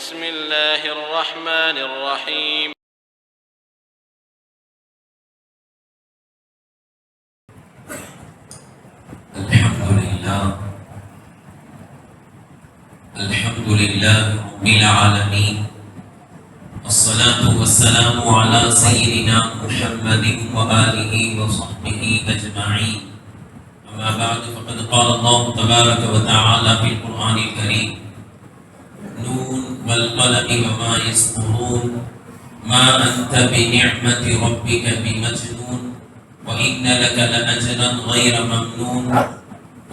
بسم الله الرحمن الرحيم. الحمد لله رب العالمين، والصلاة والسلام على سيدنا محمد وآله وصحبه أجمعين. أما بعد، فقد قال الله تبارك وتعالى في القرآن الكريم: نون والقلم وما يسطرون ما أنت بنعمة ربك بمجنون وإن لك لأجرا غير ممنون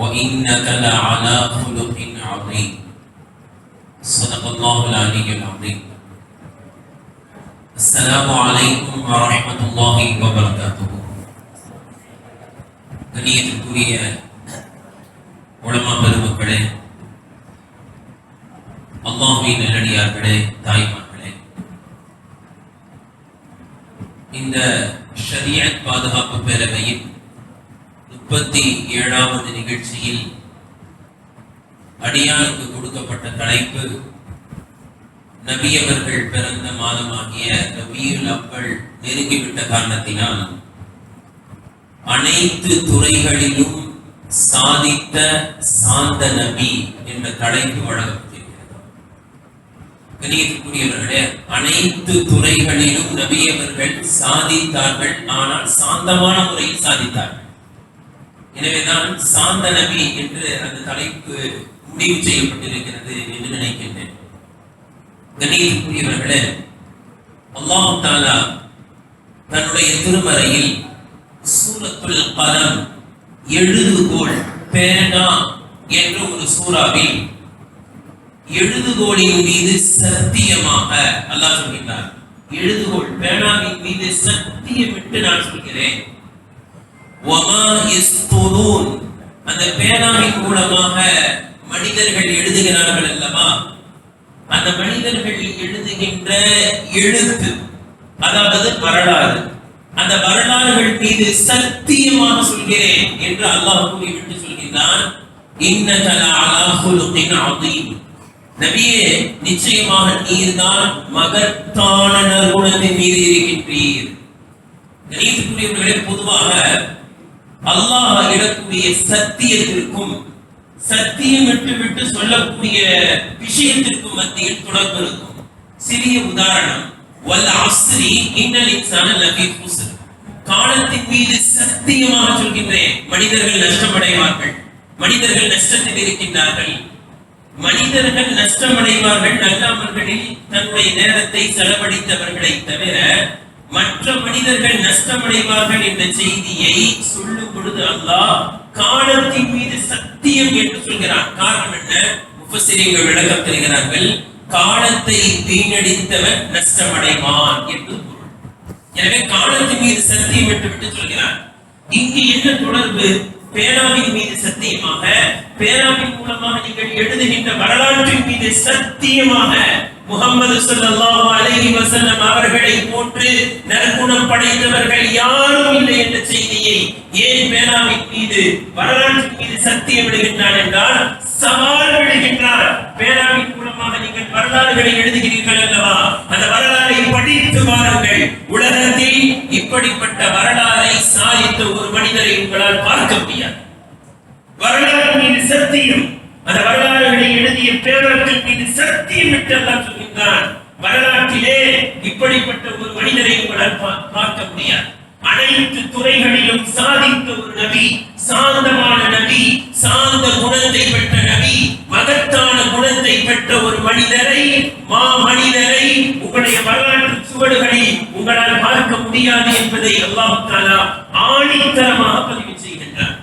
وإنك لعلى خلق عظيم. صدق الله العلي العظيم. السلام عليكم ورحمة الله وبركاته. கண்ணியத்திற்குரிய உலமா பெருமக்களே, அல்லாஹ்வின் நல்லடியார்களே, தாய்மார்களே, இந்த ஷரியத் பாதுகாப்பு பேரவையின் 37வது நிகழ்ச்சியில் அடியானுக்கு கொடுக்கப்பட்ட தலைப்பு நபி அவர்கள் பிறந்த மாதமாகிய ரபியுல் அவ்வல் நெருங்கிவிட்ட காரணத்தினால் அனைத்து துறைகளிலும் சாதித்த சாந்த நபி என்ற தலைப்பு வழங்கப்பட்டிருக்கிறது. கண்ணியத்திற்குரியவர்களே, அனைத்து துறைகளிலும் நபி அவர்கள் சாதித்தார்கள், ஆனால் சாந்தமான முறையில் சாதித்தார்கள். எனவேதான் சாந்த நபி என்று அந்த தலைப்பு முடிவு செய்யப்பட்டிருக்கிறது என்று நினைக்கின்றேன். கண்ணியத்திற்குரியவர்களே, அல்லாஹ் தஆலா தன்னுடைய திருமறையில் சூரத்துல் கலம், எழுதுகோல், பேனா என்ற ஒரு சூறாவில் எழுதுகோலின் மீது சத்தியமாக அல்லாஹ் சொல்கிறார். எழுதுகோல், பேனாவின் மீது சத்தியமிட்டு நான் சொல்கிறேன். வமா யஸ்துரூன், அந்த பேனாவின் மூலமாக மனிதர்கள் எழுதுகிறார்கள் அல்லவா, அந்த மனிதர்கள் எழுதுகின்ற எழுத்து, அதாவது வரலாறு, அந்த வரலாறுகள் மீது சத்தியமாக சொல்கிறேன் என்று அல்லாஹ் கூறிவிட்டு சொல்கிறான். இன்னக லஅலா குலுகின் அதீம், நபியே, நிச்சயமாக நீர்தான் மகத்தான நற்குணத்தின் மீது இருக்கின்றீர். கணியத்திற்குரியவர்களே, பொதுவாக அல்லாஹ் இடக்கூடிய சத்தியத்திற்கும் சத்தியம் விட்டு சொல்லக்கூடிய விஷயத்திற்கும் மத்தியில் தொடர்பு இருக்கும். சிறிய உதாரணம், வல் அஸ்ரி இன்னல் இன்சான லஃபீ குஸ்ர், காலத்தின் மீது சத்தியமாக சொல்கின்றேன், மனிதர்கள் நஷ்டமடைவார்கள், மனிதர்கள் நஷ்டத்தில் இருக்கின்றார்கள். மனிதர்கள் நஷ்டமடைவார்கள் நல்லவர்களில் தன்னுடைய நேரத்தை செலவழித்தவர்களை தவிர மற்ற மனிதர்கள் நஷ்டமடைவார்கள் என்ற செய்தியை சொல்லும் பொழுது அல்லாஹ் காலத்தின் மீது சத்தியம் என்று சொல்கிறான். காரணம் என்ன? முஃபஸ்ஸிரீன்கள் விளக்கம் தருகிறார்கள். காலத்தை வீணடித்தவன் நஷ்டமடைவான் என்று பொருள். எனவே காலத்தின் மீது சத்தியம் என்று விட்டு சொல்கிறான். இங்கு என்ன தொடர்பு? பேனாவின் மீது சத்தியமாக, பேனாவின் மூலமாக நீங்கள் எழுதுகின்ற வரலாற்றின் மீது சத்தியமாக, முஹம்மது ஸல்லல்லாஹு அலைஹி வஸல்லம் அவர்களை போன்று நற்குணம் படைத்தவர்கள் யாரும் இல்லை என்ற செய்தியை ஏன் பேனாவின் மீது, வரலாற்றின் மீது சத்தியம் விடுகின்றான் என்றால் சவால் விடுகின்றான். பேனாவின் மூலமாக நீங்கள் வரலாறுகளை எழுதுகிறீர்கள் அல்லவா, அந்த வரலாறை படித்து பாருங்கள். உலகத்தில் இப்படிப்பட்ட வரலாறை சாதித்த ஒரு மனிதரை உங்களால் பார்க்க முடியாது. வரலாறு மீது சத்தியம், அந்த வரலாறுகளை எழுதிய பேரர்கள் மீது சத்தியம் விட்டு அல்லாஹ் சொல்கின்றான். வரலாற்றிலே இப்படிப்பட்ட ஒரு மனிதரை உங்களால் பார்க்க முடியாது. அனைத்து துறைகளிலும் சாதித்த ஒரு நபி, சாந்தமான நபி, சாந்த குணத்தை பெற்ற நபி, மகத்தான குணத்தை பெற்ற ஒரு மனிதரை, மனிதரை உங்களுடைய வரலாற்று சுவடுகளில் உங்களால் பார்க்க முடியாது என்பதை அல்லாஹ் தஆலா ஆணித்தரமாக பதிவு செய்கின்றார்.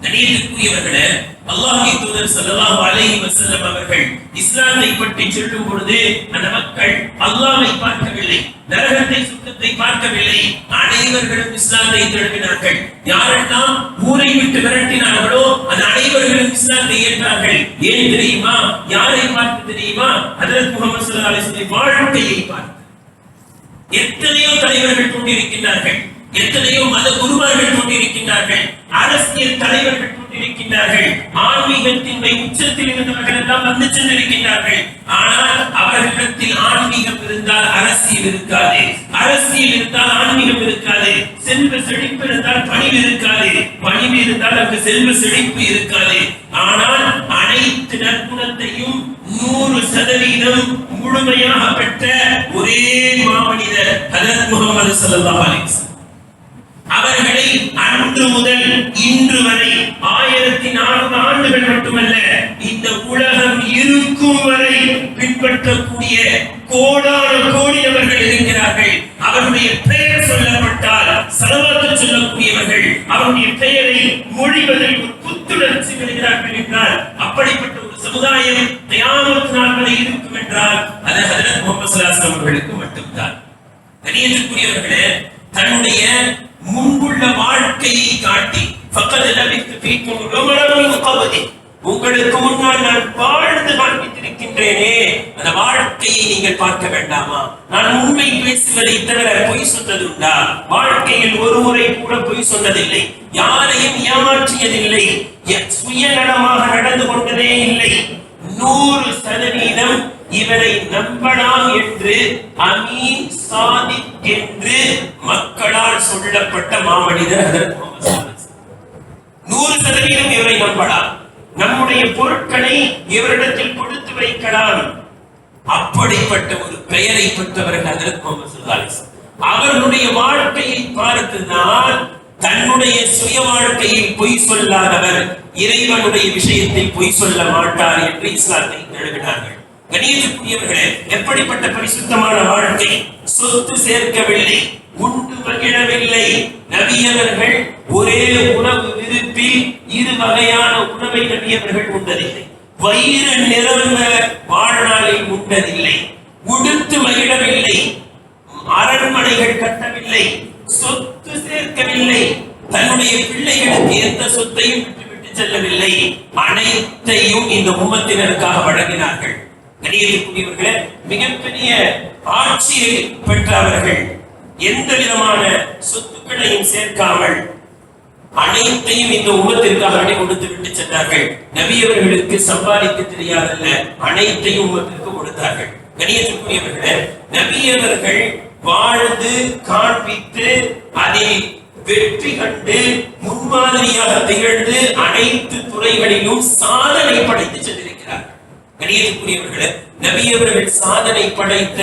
கண்ணியத்திற்குரியவர்களே, அல்லாஹ்வின் தூதர் ஸல்லல்லாஹு அலைஹி வஸல்லம் அவர்கள் இஸ்லாத்தை பற்றி சொல்லும் பொழுது அந்த மக்கள் அல்லாஹ்வை பார்க்கவில்லை, நரகத்தை சுத்தத்தை பார்க்கவில்லை, அனைவர்களும் இஸ்லாத்தை தழுவினார்கள். யாரெல்லாம் ஊரை விட்டு விரட்டினார்களோ அந்த அனைவர்களும் இஸ்லாத்தை ஏற்றார்கள். ஏன் தெரியுமா? யாரை பார்த்து தெரியுமா? ஹஜ்ரத் முஹம்மது ஸல்லல்லாஹு அலைஹி வஸல்லம் வாழ்க்கையை பார்த்து. எத்தனையோ தலைவர்கள் கொண்டிருக்கின்றார்கள், எத்தனையோ மத குருமார்கள் கொண்டிருக்கின்றார்கள், அரசியல் தலைவர்கள் ஆன்மீகத்தின் உச்சத்தில் இருந்தவர்கள் எல்லாம் வந்து சென்றிருக்கின்றார்கள். ஆனால் அவர்களிடத்தில் இருக்காது, அரசியல் இருந்தால் ஆன்மீகம் இருக்காது, செல்வ செழிப்பு இருந்தால் பணிவு இருக்காது, பணிவு இருந்தால் அங்கு செல்வ செழிப்பு இருக்காது. ஆனால் அனைத்து நற்குணத்தையும் 100% முழுமையாக பெற்ற ஒரே மாமனிதர் ஹஜ்ரத் முஹம்மது ஸல்லல்லாஹு அலைஹி வஸல்லம். அவர்களை அன்று முதல் இன்று வரை 1400 ஆண்டுகள் மட்டுமல்ல, இந்த உலகம் இருக்கும் வரை பின்பற்றக்கூடிய கோடான கோடி நபர்கள் இருக்கிறார்கள். அவருடைய பெயர் சொல்லப்பட்டால் ஸலவாத் சொல்லக்கூடியவர்கள் அவருடைய பெயரை மொழிவதில் ஒரு புத்துணர்ச்சி பெறுகிறார்கள் என்றால், அப்படிப்பட்ட ஒரு சமுதாயம் கியாமத் நாள் வரை இருக்கும் என்றால் அது ஹஜ்ரத் முஹம்மது ஸல்லல்லாஹு அலைஹி வஸல்லம் அவர்களுக்கு மட்டும்தான். கண்ணியத்திற்குரியவர்களே, தன்னுடைய முன்புள்ள வாழ்க்கையை காட்டி ஃபக்கத் லபித்து ஃபீக்கும் உமரன் மின் கப்லி, உங்களுக்கு முன்னால் நான் வாழ்ந்து காண்பித்திருக்கின்றேனே, அந்த வாழ்க்கையை நீங்கள் பார்க்க வேண்டாமா? நான் உண்மை பேசுவதை தவிர பொய் சொன்னதுண்டா? வாழ்க்கையில் ஒரு முறை கூட பொய் சொன்னதில்லை, யாரையும் ஏமாற்றியதில்லை, சுயநலமாக நடந்து கொண்டதே இல்லை. 100% இவரை நம்பலாம் என்று அமீன் சாதிக் என்று மக்களால் சொல்லப்பட்ட மாமனிதர் ஹஜ்ரத் முஹம்மது ஸல்லல்லாஹு அலைஹி வஸல்லம். 100% இவரை நம்பலாம், நம்முடைய பொருட்களை இவரிடத்தில் கொடுத்து வைக்கலாம். அப்படிப்பட்ட ஒரு பெயரை பெற்றவர்கள் ஹஜ்ரத் முஹம்மது ஸல்லல்லாஹு அலைஹி வஸல்லம். அவர்களுடைய வாழ்க்கையை பார்த்துதான் தன்னுடைய சுய வாழ்க்கையில் பொய் சொல்லாதவர் இறைவனுடைய விஷயத்தில் பொய் சொல்ல மாட்டார் என்று இஸ்லாத்தை எழுதினார்கள். கண்ணியத்திற்குரியவர்களே, எப்படிப்பட்ட பரிசுத்தமான வாழ்க்கை! சொத்து சேர்க்கவில்லை, உண்டு மகிழவில்லை. நபியவர்கள் ஒரே உணவு விருப்பில் 2 வகையான உணவை நபியவர்கள் உண்டதில்லை. வயிறு நிரம்ப வாழ்நாளில் உண்டதில்லை. உடுத்து மகிழவில்லை, அரண்மனைகள் கட்டவில்லை, சொத்து சேர்க்கவில்லை, தன்னுடைய பிள்ளைகளுக்கு எந்த சொத்தையும் விட்டுவிட்டு செல்லவில்லை. அனைத்தையும் இந்த உம்மத்தினருக்காக வழங்கினார்கள். கண்ணியத்திற்குரியவர்களே, மிகப்பெரிய ஆட்சியை பெற்றவர்கள் எந்த விதமான சொத்துக்களையும் சேர்க்காமல் அனைத்தையும் இந்த உம்மத்திற்காக கொடுத்து விட்டு சென்றார்கள். நபியவர்களுக்கு சம்பாதிக்க தெரியாதல்ல, அனைத்தையும் உம்மத்திற்கு கொடுத்தார்கள். கண்ணியத்திற்குரியவர்களே, நபியவர்கள் வாழ்ந்து காண்பித்து அதில் வெற்றி கண்டு முன்மாதிரியாக திகழ்ந்து அனைத்து துறைகளிலும் சாதனை படைத்து சென்றிருக்கிறார். கண்ணியத்திற்குரியவர்களே, நபியவர்கள் சாதனை படைத்த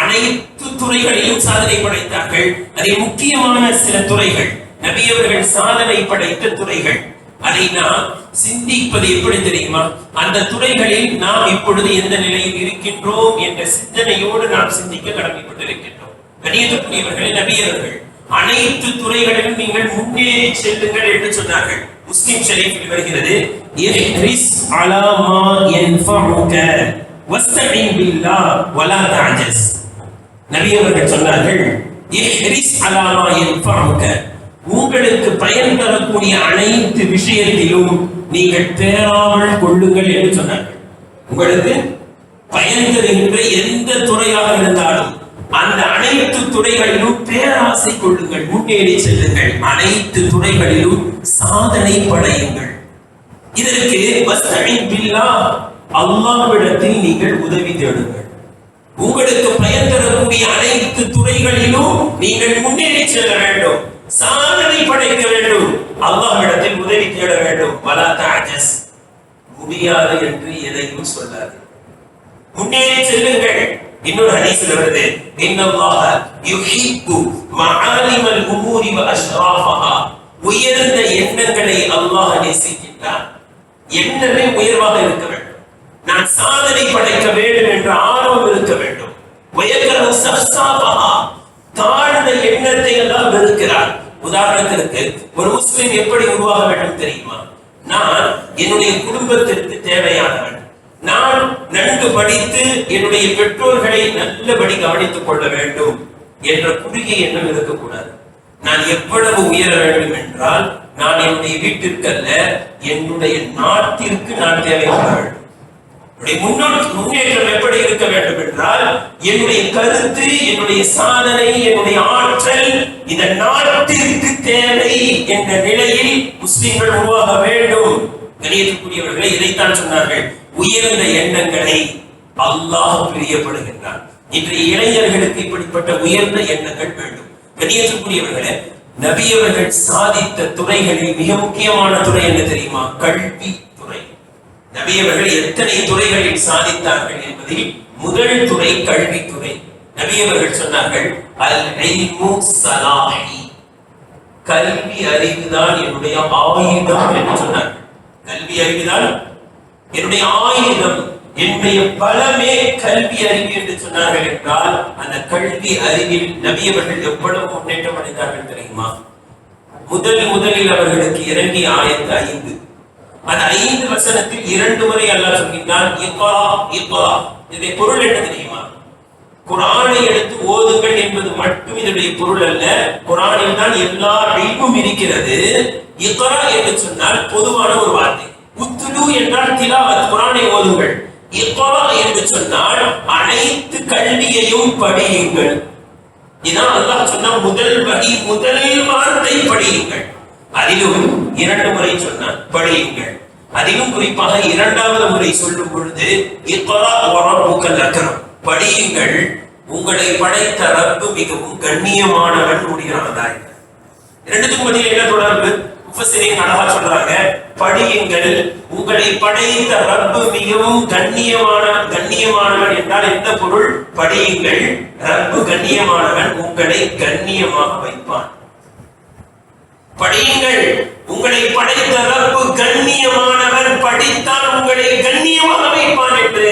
அனைத்து துறைகளிலும் சாதனை படைத்தார்கள். அதில் முக்கியமான சில துறைகள் நபியவர்கள் சாதனை படைத்த துறைகள். அதை நாம் சிந்திப்பது எப்படி தெரியுமா? அந்த துறைகளில் நாம் இப்பொழுது எந்த நிலையில் இருக்கின்றோம் என்ற சிந்தனையோடு நாம் சிந்திக்க கடமைப்பட்டிருக்கின்றோம். கண்ணியத்திற்குரியவர்களே, நபியவர்கள் அனைத்து துறைகளிலும் நீங்கள் முன்னேறி செல்லுங்கள் என்று சொன்னார்கள். முஸ்லிம் ஷரீஃபில் வருகிறது, இஹ்ரிஸ் அலா மா யன்ஃபஉக வஸ்தஇன் பில்லாஹ் வலா தஅஜஸ். நபியவர்கள் சொன்னார்கள், இஹ்ரிஸ் அலா மா யன்ஃபஉக, உங்களுக்கு பயன் தரக்கூடிய அனைத்து விஷயத்திலும் நீங்கள் பேராமல் கொள்ளுங்கள் என்று சொன்னார்கள். உங்களுக்கு பயன் தருகின்ற எந்த துறையாக இருந்தாலும் அந்த அனைத்து துறைகளிலும் பேராசை கொள்ளுங்கள், முன்னேறி செல்லுங்கள், அனைத்து துறைகளிலும் சாதனை படையுங்கள். இதற்கு வஸ்தஇன் பில்லாஹ், அல்லாஹ்விடத்தில் நீங்கள் உதவி தேடுங்கள். உங்களுக்கு பயன் தரக்கூடிய அனைத்து துறைகளிலும் நீங்கள் முன்னேறி செல்ல வேண்டும், சாதனை படைக்க வேண்டும், அல்லாஹ்விடத்தில் உதவி தேட வேண்டும். வலா தஅஜஸ், முடியாது என்று எதையும் சொல்லாது, முன்னேறி செல்லுங்கள். இன்னொரு ஹதீஸ்ல வருது, இன்னல்லாஹ யுஹிப்பு மஆலிமல் உமூரி வ அஷ்ராஃபஹா, உயர்ந்த எண்ணங்களை அல்லாஹ் நேசிக்கின்றான். எண்ணமே உயர்வாக இருக்க வேண்டும், நான் சாதனை படைக்க வேண்டும் என்ற ஆர்வம் இருக்க வேண்டும். வயக்கரு சஃசாஃபஹா, தாழ்ந்த எண்ணத்தை எல்லாம் வெறுக்கிறார். உதாரணத்திற்கு ஒரு முஸ்லிம் எப்படி உருவாக வேண்டும் தெரியுமா? நான் என்னுடைய குடும்பத்திற்கு தேவையானவன், நான் நன்கு படித்து என்னுடைய பெற்றோர்களை நல்லபடி கவனித்துக் கொள்ள வேண்டும் என்ற குறுகிய எண்ணம் இருக்கக்கூடாது. நான் எவ்வளவு உயர வேண்டும் என்றால், நான் என்னுடைய வீட்டிற்கல்ல, என்னுடைய நாட்டிற்கு நான் தேவைப்பட வேண்டும். முன்னேற்றம் எப்படி இருக்க வேண்டும் என்றால், என்னுடைய கருத்து, என்னுடைய சாதனை, என்னுடைய ஆற்றல் இந்த நாட்டிற்கு தேவை என்ற நிலையில் முஸ்லிம்கள் உருவாக வேண்டும். கண்ணியத்திற்குரியவர்களை இதைத்தான் சொன்னார்கள், உயர்ந்த எண்ணங்களை அல்லாஹ் பிரியப்படுகின்றான். இன்றைய இளைஞர்களுக்கு இப்படிப்பட்ட உயர்ந்த எண்ணங்கள் வேண்டும். கண்ணியத்துக்குரியவர்களே, நபி அவர்கள் சாதித்த துறைகளில் மிக முக்கியமான துறை என்ன தெரியுமா? கல்வி துறை. நபி அவர்கள் எத்தனை துறைகளில் சாதித்தார்கள் என்பதில் முதல் துறை கல்வித்துறை. நபி அவர்கள் சொன்னார்கள், அல் இல்மு ஸலாஹி, கல்வி அறிவுதான் என்னுடைய ஆயுதம் என்று சொன்னார்கள். கல்வி அறிவுதான் என்னுடைய ஆயுதம், என்னுடைய பலமே கல்வி அறிவு என்று சொன்னார்கள். என்றால் அந்த கல்வி அறிவில் நபி அவர்கள் எவ்வளவு முன்னேற்றம் அடைந்தார்கள் தெரியுமா? முதலில் அவர்களுக்கு இறங்கிய ஆயத்து 5. அந்த 5 வசனத்தில் 2 முறை அல்லாஹ் சொல்கின்றான், இக்ரா இக்ரா. இதனுடைய பொருள் என்ன தெரியுமா? குர்ஆனை எடுத்து ஓதுங்கள் என்பது மட்டும் இதனுடைய பொருள் அல்ல. குர்ஆனில் தான் எல்லா இல்மும் இருக்கிறது. இக்ரா என்று சொன்னால் பொதுவான ஒரு வார்த்தை. உத்லு என்றால் திலாவத், குர்ஆனை ஓதுங்கள். இக்ரா என்று சொன்னால் அனைத்து கல்வியையும் படியுங்கள். இதான் அல்லாஹ் சொன்ன முதல் வகை, முதல் வார்த்தை படியுங்கள். அதிலும் 2 முறை சொன்னான் படியுங்கள். அதிலும் குறிப்பாக 2வது முறை சொல்லும் பொழுது இக்ரா வரப்புக்கல் அக்ரம், படியுங்கள், உங்களை படைத்த ரப்பு மிகவும் கண்ணியமானவன் முடிகிறான். இரண்டுக்கும் மத்தியில் என்ன தொடர்பு? முஃபஸ்ஸிரீன் அழகா சொல்றாங்க, படியுங்கள், உங்களை படைத்த ரப்பு மிகவும் கண்ணியமானவன் என்றால் என்ன பொருள்? படியுங்கள், ரப்பு கண்ணியமானவன், உங்களை கண்ணியமாக வைப்பான். படியுங்கள், உங்களை படைத்த ரப்பு கண்ணியமானவன், படித்தால் உங்களை கண்ணியமாக வைப்பான் என்று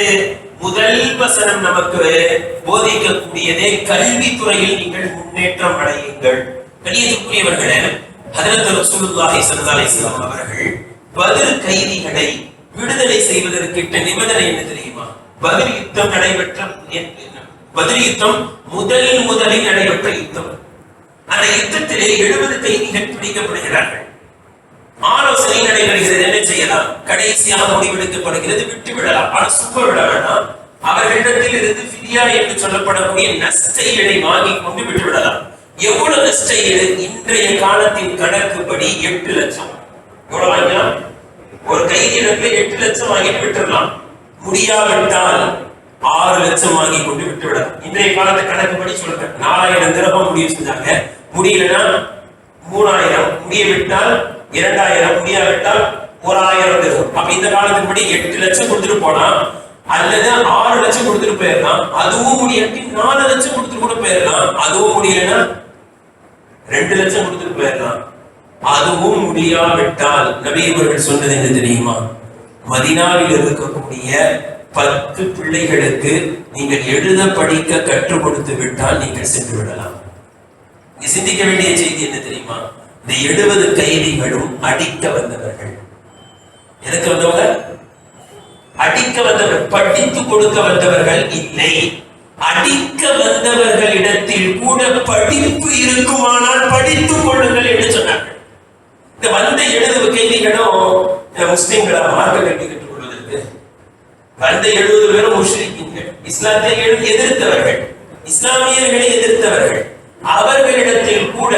முதல் வசனம் நமக்கு போதிக்கக்கூடியதே கல்வித்துறையில் நீங்கள் முன்னேற்றம் அடையுங்கள். கண்ணியத்துக்குரியவர்களே, ஹஜ்ரத் ரசூலுல்லாஹி ஸல்லல்லாஹு அலைஹி வஸல்லம் அவர்கள் பத்ர் கைதிகளை விடுதலை செய்வதற்கிட்ட நிபந்தனை என்ன தெரியுமா? பத்ர் யுத்தம் நடைபெற்ற பத்ர் யுத்தம் முதலில் நடைபெற்ற யுத்தம். அந்த யுத்தத்திலே 70 கைதிகள் பிடிக்கப்படுகிறார்கள். ஆலோசனை நடைபெறுகிறது, என்ன செய்யலாம்? கடைசியாக முடிவெடுக்கப்படுகிறது, விட்டு விடலாம். ஆனால் சுப்ப விட வேண்டாம். அவர்களிடத்தில் இருந்து ஃபிதியா என்று சொல்லப்படக்கூடிய நஷ்டஈடை வாங்கி கொண்டு விட்டு விடலாம். எவ்வளவு நஷ்டஈடு? இன்றைய காலத்தின் கணக்குப்படி 8 லட்சம். எவ்வளவு வாங்கலாம்? ஒரு கைதியிடத்தில் 8 லட்சம் வாங்கிட்டு விட்டுடலாம். முடியாவிட்டால் 6 லட்சம் வாங்கி கொண்டு விட்டு விடலாம். இன்றைய காலத்து கணக்குப்படி சொல்றேன். 4000 திரகம் முடிவு செஞ்சாங்க. முடியலன்னா 3000, முடிய விட்டால் 2000, முடியாவிட்டால் 1000 திரகம். அப்ப இந்த காலத்துப்படி 8 லட்சம் கொடுத்துட்டு போனா, அல்லது 6 லட்சம் கொடுத்துட்டு போயிடலாம். அதுவும் முடியாட்டி 4 லட்சம் கொடுத்துட்டு கூட போயிடலாம். அதுவும் முடியலன்னா 2 லட்சம் கொடுத்துட்டு போயிடலாம். அதுவும் முடியாவிட்டால் நபி அவர்கள் சொன்னது என்ன தெரியுமா? மதீனாவில் இருக்கக்கூடிய 10 பிள்ளைகளுக்கு நீங்கள் எழுத படிக்க கற்றுக் கொடுத்து விட்டால் நீங்கள் சென்று விடலாம். சிந்திக்க வேண்டிய செய்தி என்ன தெரியுமா? இந்த 70 கைதிகளும் அடிக்க வந்தவர்கள். எதுக்கு வந்தவங்க? அடிக்க வந்தவர், படித்து கொடுக்க வந்தவர்கள் இல்லை. அடிக்க வந்தவர்களிடத்தில் கூட படிப்பு இருக்குமானால் படித்துக் கொள்ளுங்கள் என்று சொன்னார்கள். இந்த வந்த 70 கைதிகளும் முஸ்லிம்களா மார்க்க கல்வி கற்றுக் கொள்வதற்கு வந்த 70 பேரும் முஷ்ரிக்கீன்கள், இஸ்லாத்தை எதிர்த்தவர்கள், இஸ்லாமியர்களை எதிர்த்தவர்கள். அவர்களிடத்தில் கூட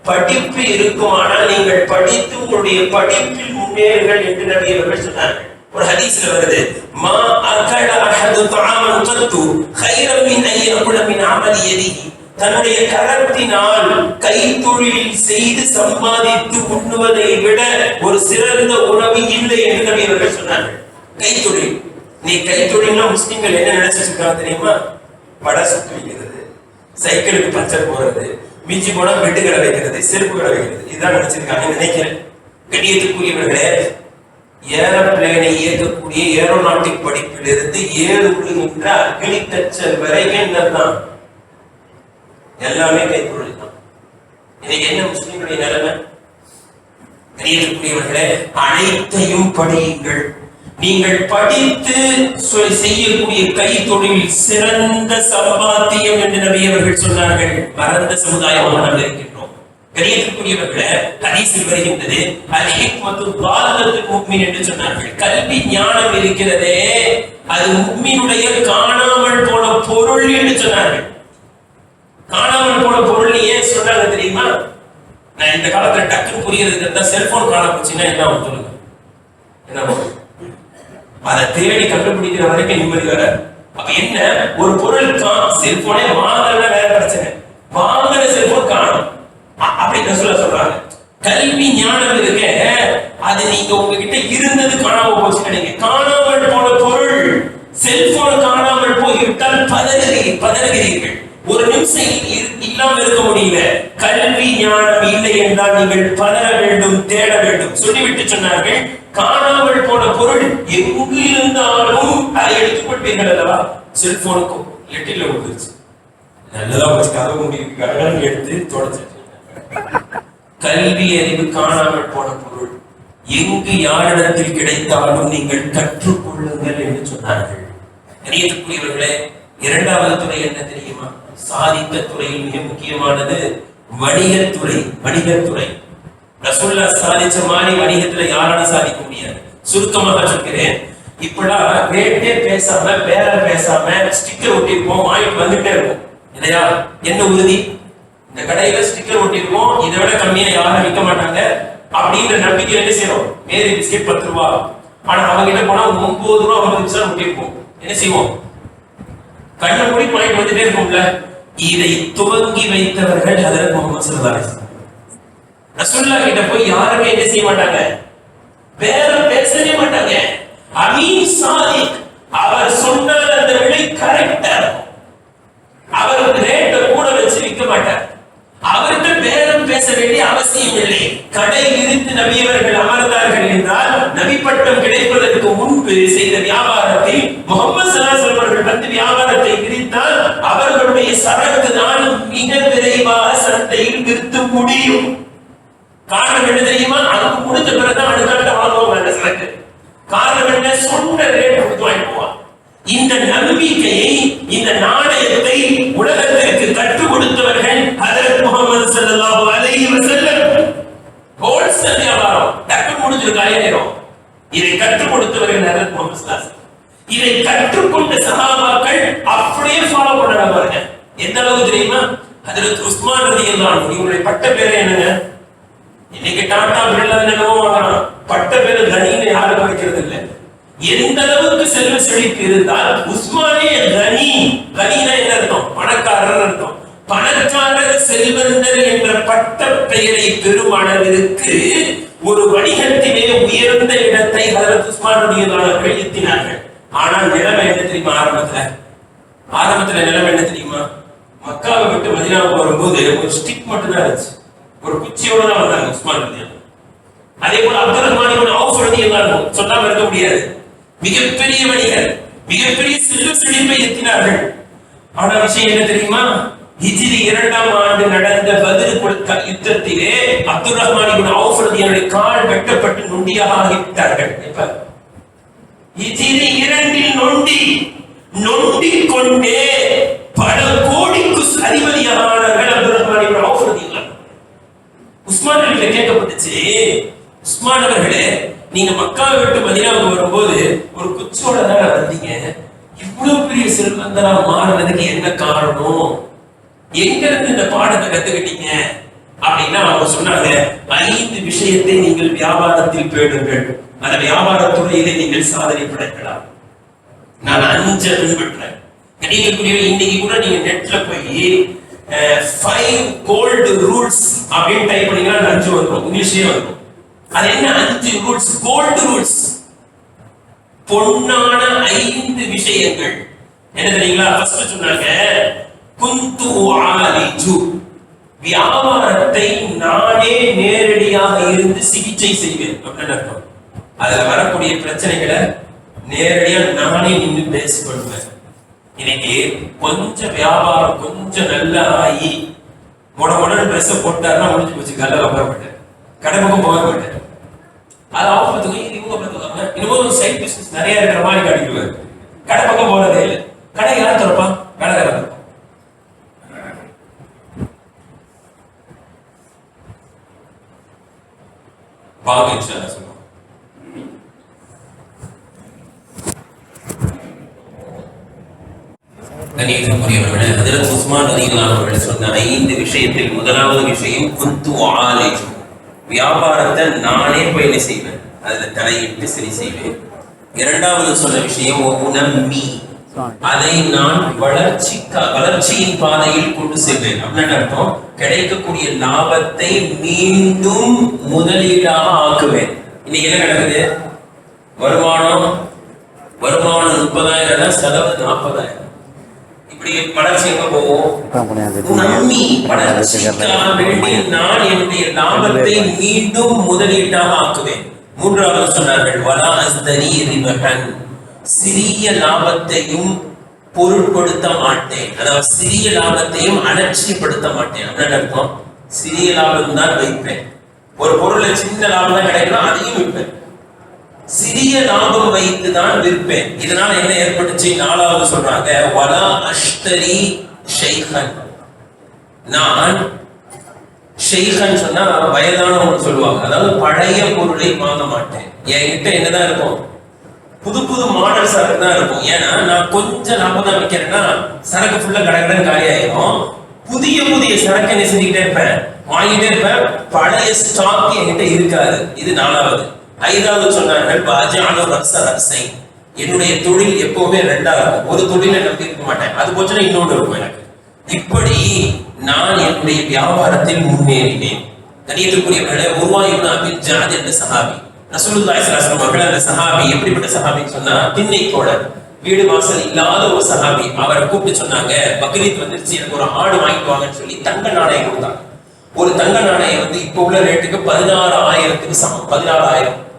படிப்பு இருக்குமானால் நீங்கள் படித்து உங்களுடைய படிப்பில் முன்னேறுங்கள் என்று நபி அவர்கள் சொன்னார்கள். ஒரு ஹதீஸ்ல வருது, மா அகல அஹது தஆமன் கத்து கைரம் மின் ஐ யகுல மின் அமலி யதிஹி, தன்னுடைய கரத்தினால் கைத்தொழில் செய்து சம்பாதித்து உண்ணுவதை விட ஒரு சிறந்த உணவு இல்லை என்று நபி அவர்கள் சொன்னார்கள். கைத்தொழில், நீ கைத்தொழில்னா முஸ்லிம்கள் என்ன நினைச்சிருக்காங்க தெரியுமா? படை சுட்டு வைக்கிறது, சைக்கிளுக்கு பஞ்சர் போடுறது, மிஞ்சி போனா பெட்டு கடை வைக்கிறது, செருப்பு கடை வைக்கிறது, இதுதான் நினைச்சிருக்காங்க நினைக்கிறேன். கண்ணியத்துக்குரியவர்களே, ஏரோப்ளேனை இயக்கக்கூடிய ஏரோநாட்டிக் படிப்பிலிருந்து ஏறுகின்ற அக்னிகல்ச்சர் வரை என்னதான் எல்லாமே கைத்தொழில் தான். இன்னைக்கு என்ன முஸ்லிம்களுடைய நிலைமை? கண்ணியத்துக்குரியவர்களே, அனைத்தையும் படியுங்கள். நீங்கள் படித்து செய்யக்கூடிய கைத்தொழில் சிறந்த சம்பாத்தியம் என்று நபி அவர்கள் சொன்னார்கள். மறந்த சமுதாயமாக நாம் இருக்கின்றோம். கண்ணியத்துக்குரியவர்களே, ஹதீஸில் வருகின்றது, அல் ஹிக்மத்து தாலத்துல் முஃமின் என்று சொன்னார்கள். கல்வி ஞானம் இருக்கிறதே, அது முஃமினுடைய காணாமல் போன பொருள் என்று சொன்னார்கள். காணாமல் போன பொருள் ஏன் சொன்னாங்க தெரியுமா? நான் இந்த காலத்துல டக்குன்னு புரியறதுக்கு இருந்தா செல்போன் காணாம போச்சுன்னா என்ன ஆகும் சொல்லுங்க? என்ன அதை தேடி கண்டுபிடிக்கிற வரைக்கும் நிம்மதி வர அப்ப என்ன, ஒரு பொருள் செல்போனே வாங்கல வேற பிரச்சனை, வாங்கின செல்போன் காணும் அப்படி சொல்றாங்க. கல்வி ஞானம் இருக்க அது நீங்க உங்ககிட்ட இருந்தது காணாம போச்சு, நீங்க காணாமல் போன பொருள் செல்போன் காணாமல் போய்விட்டால் பதறுகிறீர்கள். ஒரு நிமிஷம் இல்லாம இருக்க முடியல. கல்வி ஞானம் இல்லை என்றால் நீங்கள் பதற வேண்டும், தேட வேண்டும். சொல்லிவிட்டு சொன்னார்கள், காணாமல் போன பொருள் எங்கு இருந்தாலும் அதை எடுத்துக்கொள்வீர்கள் அல்லவா. செல்போனுக்கும் லெட்டில விழுந்துருச்சு, நல்லதா வச்சு கதவு முடிவு எடுத்து தொடச்சு. கல்வி அறிவு காணாமல் போன பொருள் எங்கு யாரிடத்தில் கிடைத்தாலும் நீங்கள் கற்றுக்கொள்ளுங்கள் என்று சொன்னார்கள். கணியத்துக்குரியவர்களே, இரண்டாவது துறை என்ன தெரியுமா? சாதித்த துறையில் மிக முக்கியமானது வணிகத்துறை. வணிகத்துறை ரசூலுல்லாஹ் சாதிச்ச மாதிரி வணிகத்துல யாராலும் சாதிக்க முடியாது. சுருக்கமாக சொல்கிறேன், இப்பெல்லாம் ரேட்டே பேசாம பேரம் பேசாம ஸ்டிக்கர் ஒட்டிருப்போம், வாங்கிட்டு வந்துட்டே இருக்கும் இல்லையா? என்ன உறுதி? இந்த கடையில ஸ்டிக்கர் ஒட்டிருக்கோம், இதை விட கம்மியா யாரும் விற்க மாட்டாங்க அப்படின்ற நம்பிக்கை என்ன செய்யறோம்? மேரி பிஸ்கெட் 10 ரூபாய், ஆனா அவங்க கிட்ட போனா 9 ரூபாய் 50 பைசா ஒட்டிருப்போம். என்ன செய்வோம்? கண்ணை மூடி வாங்கிட்டு வந்துட்டே இருக்கும்ல. இதை துவங்கி வைத்தவர்கள் ஹஜ்ரத் முஹம்மது ஸல்லல்லாஹு அலைஹி வஸல்லம். ரசூலுல்லாஹ் கிட்ட போய் யாருமே என்ன செய்ய மாட்டாங்க, பேரம் பேசவே மாட்டாங்க. அமீன் சாதிக், அவர் சொன்னால் அந்த விலை கரெக்டா இருக்கும். அவர் ரேட்ட கூட வச்சு விற்க மாட்டார். அவர்கிட்ட பேரம் பேச வேண்டிய அவசியம் இல்லை. கடை விரித்து நபியவர்கள் அமர்ந்தார்கள் என்றால் நபி பட்டம் கிடைப்பதற்கு முன்பு செய்த வியாபாரத்தில் முஹம்மது ஸல்லல்லாஹு அலைஹி வஸல்லம் அவர்கள் வந்து வியாபாரத்தை விரித்தால் அவர்களுடைய சரக்கு தான் மிக விரைவாக சந்தையில் விற்க முடியும். காரணம் என்ன தெரியுமா? அதுக்கு முடிஞ்ச பிறகுதான் அடுத்த வாங்குவாங்க அந்த சரக்கு. காரணம் என்ன? சொன்ன ரேட் கொடுத்து வாங்கிட்டு போவாங்க. இந்த நம்பிக்கையை, இந்த நாணயத்தை உலகத்திற்கு கற்றுக் கொடுத்தவர்கள் ஹஜ்ரத் முஹம்மது ஸல்லல்லாஹு அலைஹி வஸல்லம். ஹோல்சேல் வியாபாரம் டக்கு முடிஞ்சிருக்கு ஆயிரம். இதை கற்றுக் கொடுத்தவர்கள் ஹஜ்ரத் முஹம்மது ஸல்லல்லாஹு அலைஹி வஸல்லம். இதை கற்றுக்கொண்ட சஹாபாக்கள் அப்படியே ஃபாலோ பண்ணாங்க. எந்த அளவுக்கு தெரியுமா? ஹஜ்ரத் உஸ்மான் ரலியல்லாஹு அன்ஹு, இவருடைய பட்ட பேர் என்னங்க? இன்னைக்கு டாடா பிர்லா என்னவோ வாங்கலாம், பட்ட பேரு கனின்னு யாரும் வைக்கிறது இல்லை. எந்த அளவுக்கு செல்வ செழிப்பு இருந்தால் உஸ்மானே கனி. கனினா என்ன அர்த்தம்? பணக்காரர் அர்த்தம். பணக்காரர் செல்வந்தர் என்ற பட்ட பெயரை பெறும் அளவிற்கு ஒரு வணிகத்திலே உயர்ந்த இடத்தை ஹஜ்ரத் உஸ்மான் ரலியல்லாஹு அன்ஹு எத்தினார்கள். ஆனால் நிலைமை என்ன தெரியுமா? ஆரம்பத்துல நிலைமை என்ன தெரியுமா? மக்காவை விட்டு மதீனாவுக்கு வரும்போது ஒரு ஸ்டிக் மட்டும் தான் இருந்துச்சு, ஒரு குச்சியோட தான் வந்தாங்க உஸ்மான் ரலியல்லாஹு. அதே போல அப்துல் ரஹ்மான் இப்னு அவுஃப் ரலியல்லாஹு அன்ஹு சொல்லாம இருக்க முடியாது. மிகப்பெரிய வணிகர், மிகப்பெரிய செல்வ செழிப்பை எத்தினார்கள். ஆனா விஷயம் என்ன தெரியுமா? ஹிஜ்ரி 2ஆம் ஆண்டு நடந்த பத்ர் யுத்தத்திலே அப்துல் ரஹ்மான் இப்னு அவுஃப் ரலியல்லாஹு கால் வெட்டப்பட்டு நொண்டியாக ஆகிவிட்டார்கள். இப்ப ஹிஜ்ரி 2இல் நொண்டி கொண்டே பல கோடிக்கு அதிபதியானார்கள் அப்துல் ரஹ்மான் இப்னு அவுஃப் ரலியல்லாஹு. உஸ்மான் கிட்ட கேட்கப்பட்டுச்சு, உஸ்மான் அவர்களே, நீங்க மக்காவை விட்டு மதீனாவுக்கு வரும்போது ஒரு குச்சியோட தான் வந்தீங்க, இவ்வளவு பெரிய செல்வந்தரா மாறினதுக்கு என்ன காரணம்? எங்க இருந்து இந்த பாடத்தை கத்துக்கிட்டீங்க அப்படின்னா அவங்க சொன்னாங்க, 5 விஷயத்தை நீங்கள் வியாபாரத்தில் பேடுங்கள், அந்த வியாபார துறையிலே நீங்கள் சாதனை படைக்கலாம். நான் 5 பின்பற்றேன். கணிதக்குரிய இன்னைக்கு கூட நீங்க நெட்ல போய் 5 கோல்டு ரூல்ஸ் அப்படின்னு டைப் பண்ணீங்கன்னா 5 வந்துடும், இங்கிலீஷ்லயே வந்துடும். அது என்ன 5 ரூல்ஸ்? கோல்டு ரூல்ஸ், பொன்னான 5 விஷயங்கள். என்ன தெரியுங்களா? ஃபர்ஸ்ட் சொன்னாங்க, குந்து ஆலிஜு, வியாபாரத்தை நானே நேரடியாக இருந்து சிகிச்சை செய்வேன் அப்படின்னு அர்த்தம். அதுல வரக்கூடிய பிரச்சனைகளை நேரடியா நானே நின்று பேசி பண்ணுவேன். இன்னைக்கு கொஞ்சம் வியாபாரம் கொஞ்சம் நல்லா ஆகி முடமுடன் ட்ரெஸ் போட்டாருன்னா முடிஞ்சு போச்சு, கல்ல வர மாட்டேன், கடை பக்கம் போக மாட்டேன். அது அவங்க பார்த்துக்கோங்க, இவங்க பார்த்துக்கோங்க. இன்னும் சைட் பிசினஸ் நிறைய இருக்கிற மாதிரி காட்டிடுவாரு. கடை பக்கம் போறதே இல்லை. கடை யார் திறப்பான்? கடைக்காரன் திறப்பான். பாங்க இன்ஷா சொல்லுவோம். கண்ணியத்திற்குரியவர்களே, ஹஜ்ரத் உஸ்மான் ரலியல்லாஹு அன்ஹு சொன்ன 5 விஷயத்தில் முதலாவது விஷயம் குந்து ஆலிஜு, வியாபாரத்தை நானே போய் என்ன செய்வேன், அதுல தலையிட்டு சரி செய்வேன். இரண்டாவது சொன்ன விஷயம் உனம்மி, அதை நான் வளர்ச்சியின் பாதையில் கொண்டு செல்வேன். அப்படின்னு அர்த்தம், கிடைக்கக்கூடிய லாபத்தை மீண்டும் முதலீடாக ஆக்குவேன். இன்னைக்கு என்ன நடக்குது? வருமானம் 30,000, செலவு 40,000. இப்படி வளர்ச்சி எங்க போகும்? நம்பி வளர்ச்சிக்காக வேண்டி நான் என்னுடைய லாபத்தை மீண்டும் முதலீட்டாக ஆக்குவேன். மூன்றாவது சொன்னார்கள், வலா அஸ்தரி ரிபஹன், சிறிய லாபத்தையும் பொருட்படுத்த மாட்டேன். அதாவது சிறிய லாபத்தையும் அலட்சியப்படுத்த மாட்டேன். அப்படின்னு அர்த்தம், சிறிய லாபம் தான் வைப்பேன். ஒரு பொருளை சின்ன லாபம் தான் கிடைக்கணும், அதையும் விற்பேன். சிறிய லாபம் வைத்து தான் விற்பேன். இதனால என்ன ஏற்பட்டுச்சு? நாலாவது சொல்றாங்க, வலா அஷ்தரி ஷைஹன், நான் ஷைஹன் சொன்னா வயதானவங்க சொல்லுவாங்க, அதாவது பழைய பொருளை வாங்க மாட்டேன். என்கிட்ட என்னதான் இருக்கும்? புது புது மாடல் சரக்கு தான் இருக்கும். ஏன்னா நான் கொஞ்சம் லாபம் தான் விற்கிறேன்னா சரக்கு ஃபுல்லா கடகடன் காலி ஆயிரும். புதிய சரக்கு என்ன செஞ்சுக்கிட்டே இருப்பேன், வாங்கிட்டே இருப்பேன். பழைய ஸ்டாக் என்கிட்ட இருக்காது. இது நாலாவது. ஐந்தாவது சொன்னார்கள், என்னுடைய தொழில் எப்பவுமே ரெண்டா இருக்கும். ஒரு தொழிலை நம்பி இருக்க மாட்டேன், அது போச்சுன்னா இன்னொன்று இருக்கும் எனக்கு. இப்படி நான் என்னுடைய வியாபாரத்தில் முன்னேறினேன். கணியத்துக்குரியவர்களே, உருவாயுன் அபின் ஜாத் என்ற சஹாபி, ரசூலுல்லாஹி ஸல்லல்லாஹு அலைஹி வஸல்லம் அந்த சஹாபி எப்படிப்பட்ட சஹாபின்னு சொன்னா, திண்ணை தோழர், வீடு வாசல் இல்லாத ஒரு சஹாபி. அவரை கூப்பிட்டு சொன்னாங்க, பக்ரீத் வந்துருச்சு, எனக்கு ஒரு ஆடு வாங்கிட்டு வாங்கன்னு சொல்லி தங்க நாணயம் கொடுத்தாங்க. ஒரு தங்க நாணயம் இப்ப உள்ள ரேட்டுக்கு 16,000க்கு சமம்.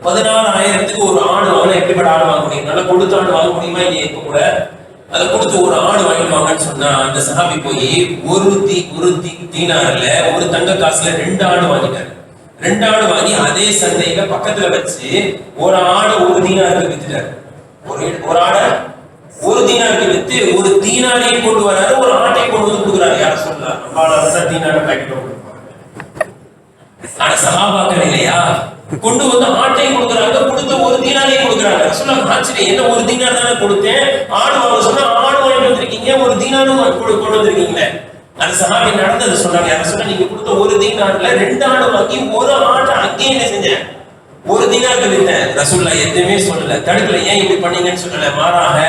16,000க்கு ஒரு ஆடு வாங்கினா எப்படிப்பட்ட ஆடு வாங்க முடியும்? நல்லா கொடுத்து ஆடு வாங்க முடியுமா இல்லையா? இப்ப கூட அதை கொடுத்து ஒரு ஆடு வாங்கிட்டு வாங்கன்னு சொன்னா அந்த சஹாபி போய் ஒரு தீனார்ல, ஒரு தங்க காசுல 2 ஆடு வாங்கிட்டாரு. 2 ஆடு வாங்கி அதே சந்தையில பக்கத்துல வச்சு ஒரு ஆடு 1 தீனாருக்கு வித்துட்டாரு. ஒரு ஆடை 1 தீனாருக்கு வித்து ஒரு தீனாரையும் கொண்டு வராரு, ஒரு ஆட்டை கொண்டு வந்து கொடுக்குறாரு. யார சொல்லலாம், தீனார பாக்கெட் ஆனா சஹாபாக்கள் இல்லையா, கொண்டு வந்து ஆட்டையும் கொடுக்குறாங்க, கொடுத்து 1 தீனாரையும் கொடுக்குறாங்க. சொல்லுங்க, ஆச்சரியம், என்ன 1 தீனார் தானே கொடுத்தேன், ஆடு வாங்க சொன்னா ஆடு வாங்கிட்டு வந்திருக்கீங்க, 1 தீனாரும் கொண்டு வந்திருக்கீங்க. அந்த சஹாபி நடந்தது சொன்னாங்க. யார சொன்னா, நீங்க கொடுத்த 1 தீனார்ல 2 ஆடு வாங்கி ஒரு ஆட்டை அங்கேயே என்ன செஞ்சேன், 1 தீனாருக்கு வித்தேன். ரசூலுல்லாஹ் எதுவுமே சொல்லல, தடுக்கல. ஏன் இப்படி பண்ணீங்கன்னு சொல்லல. மாறாக,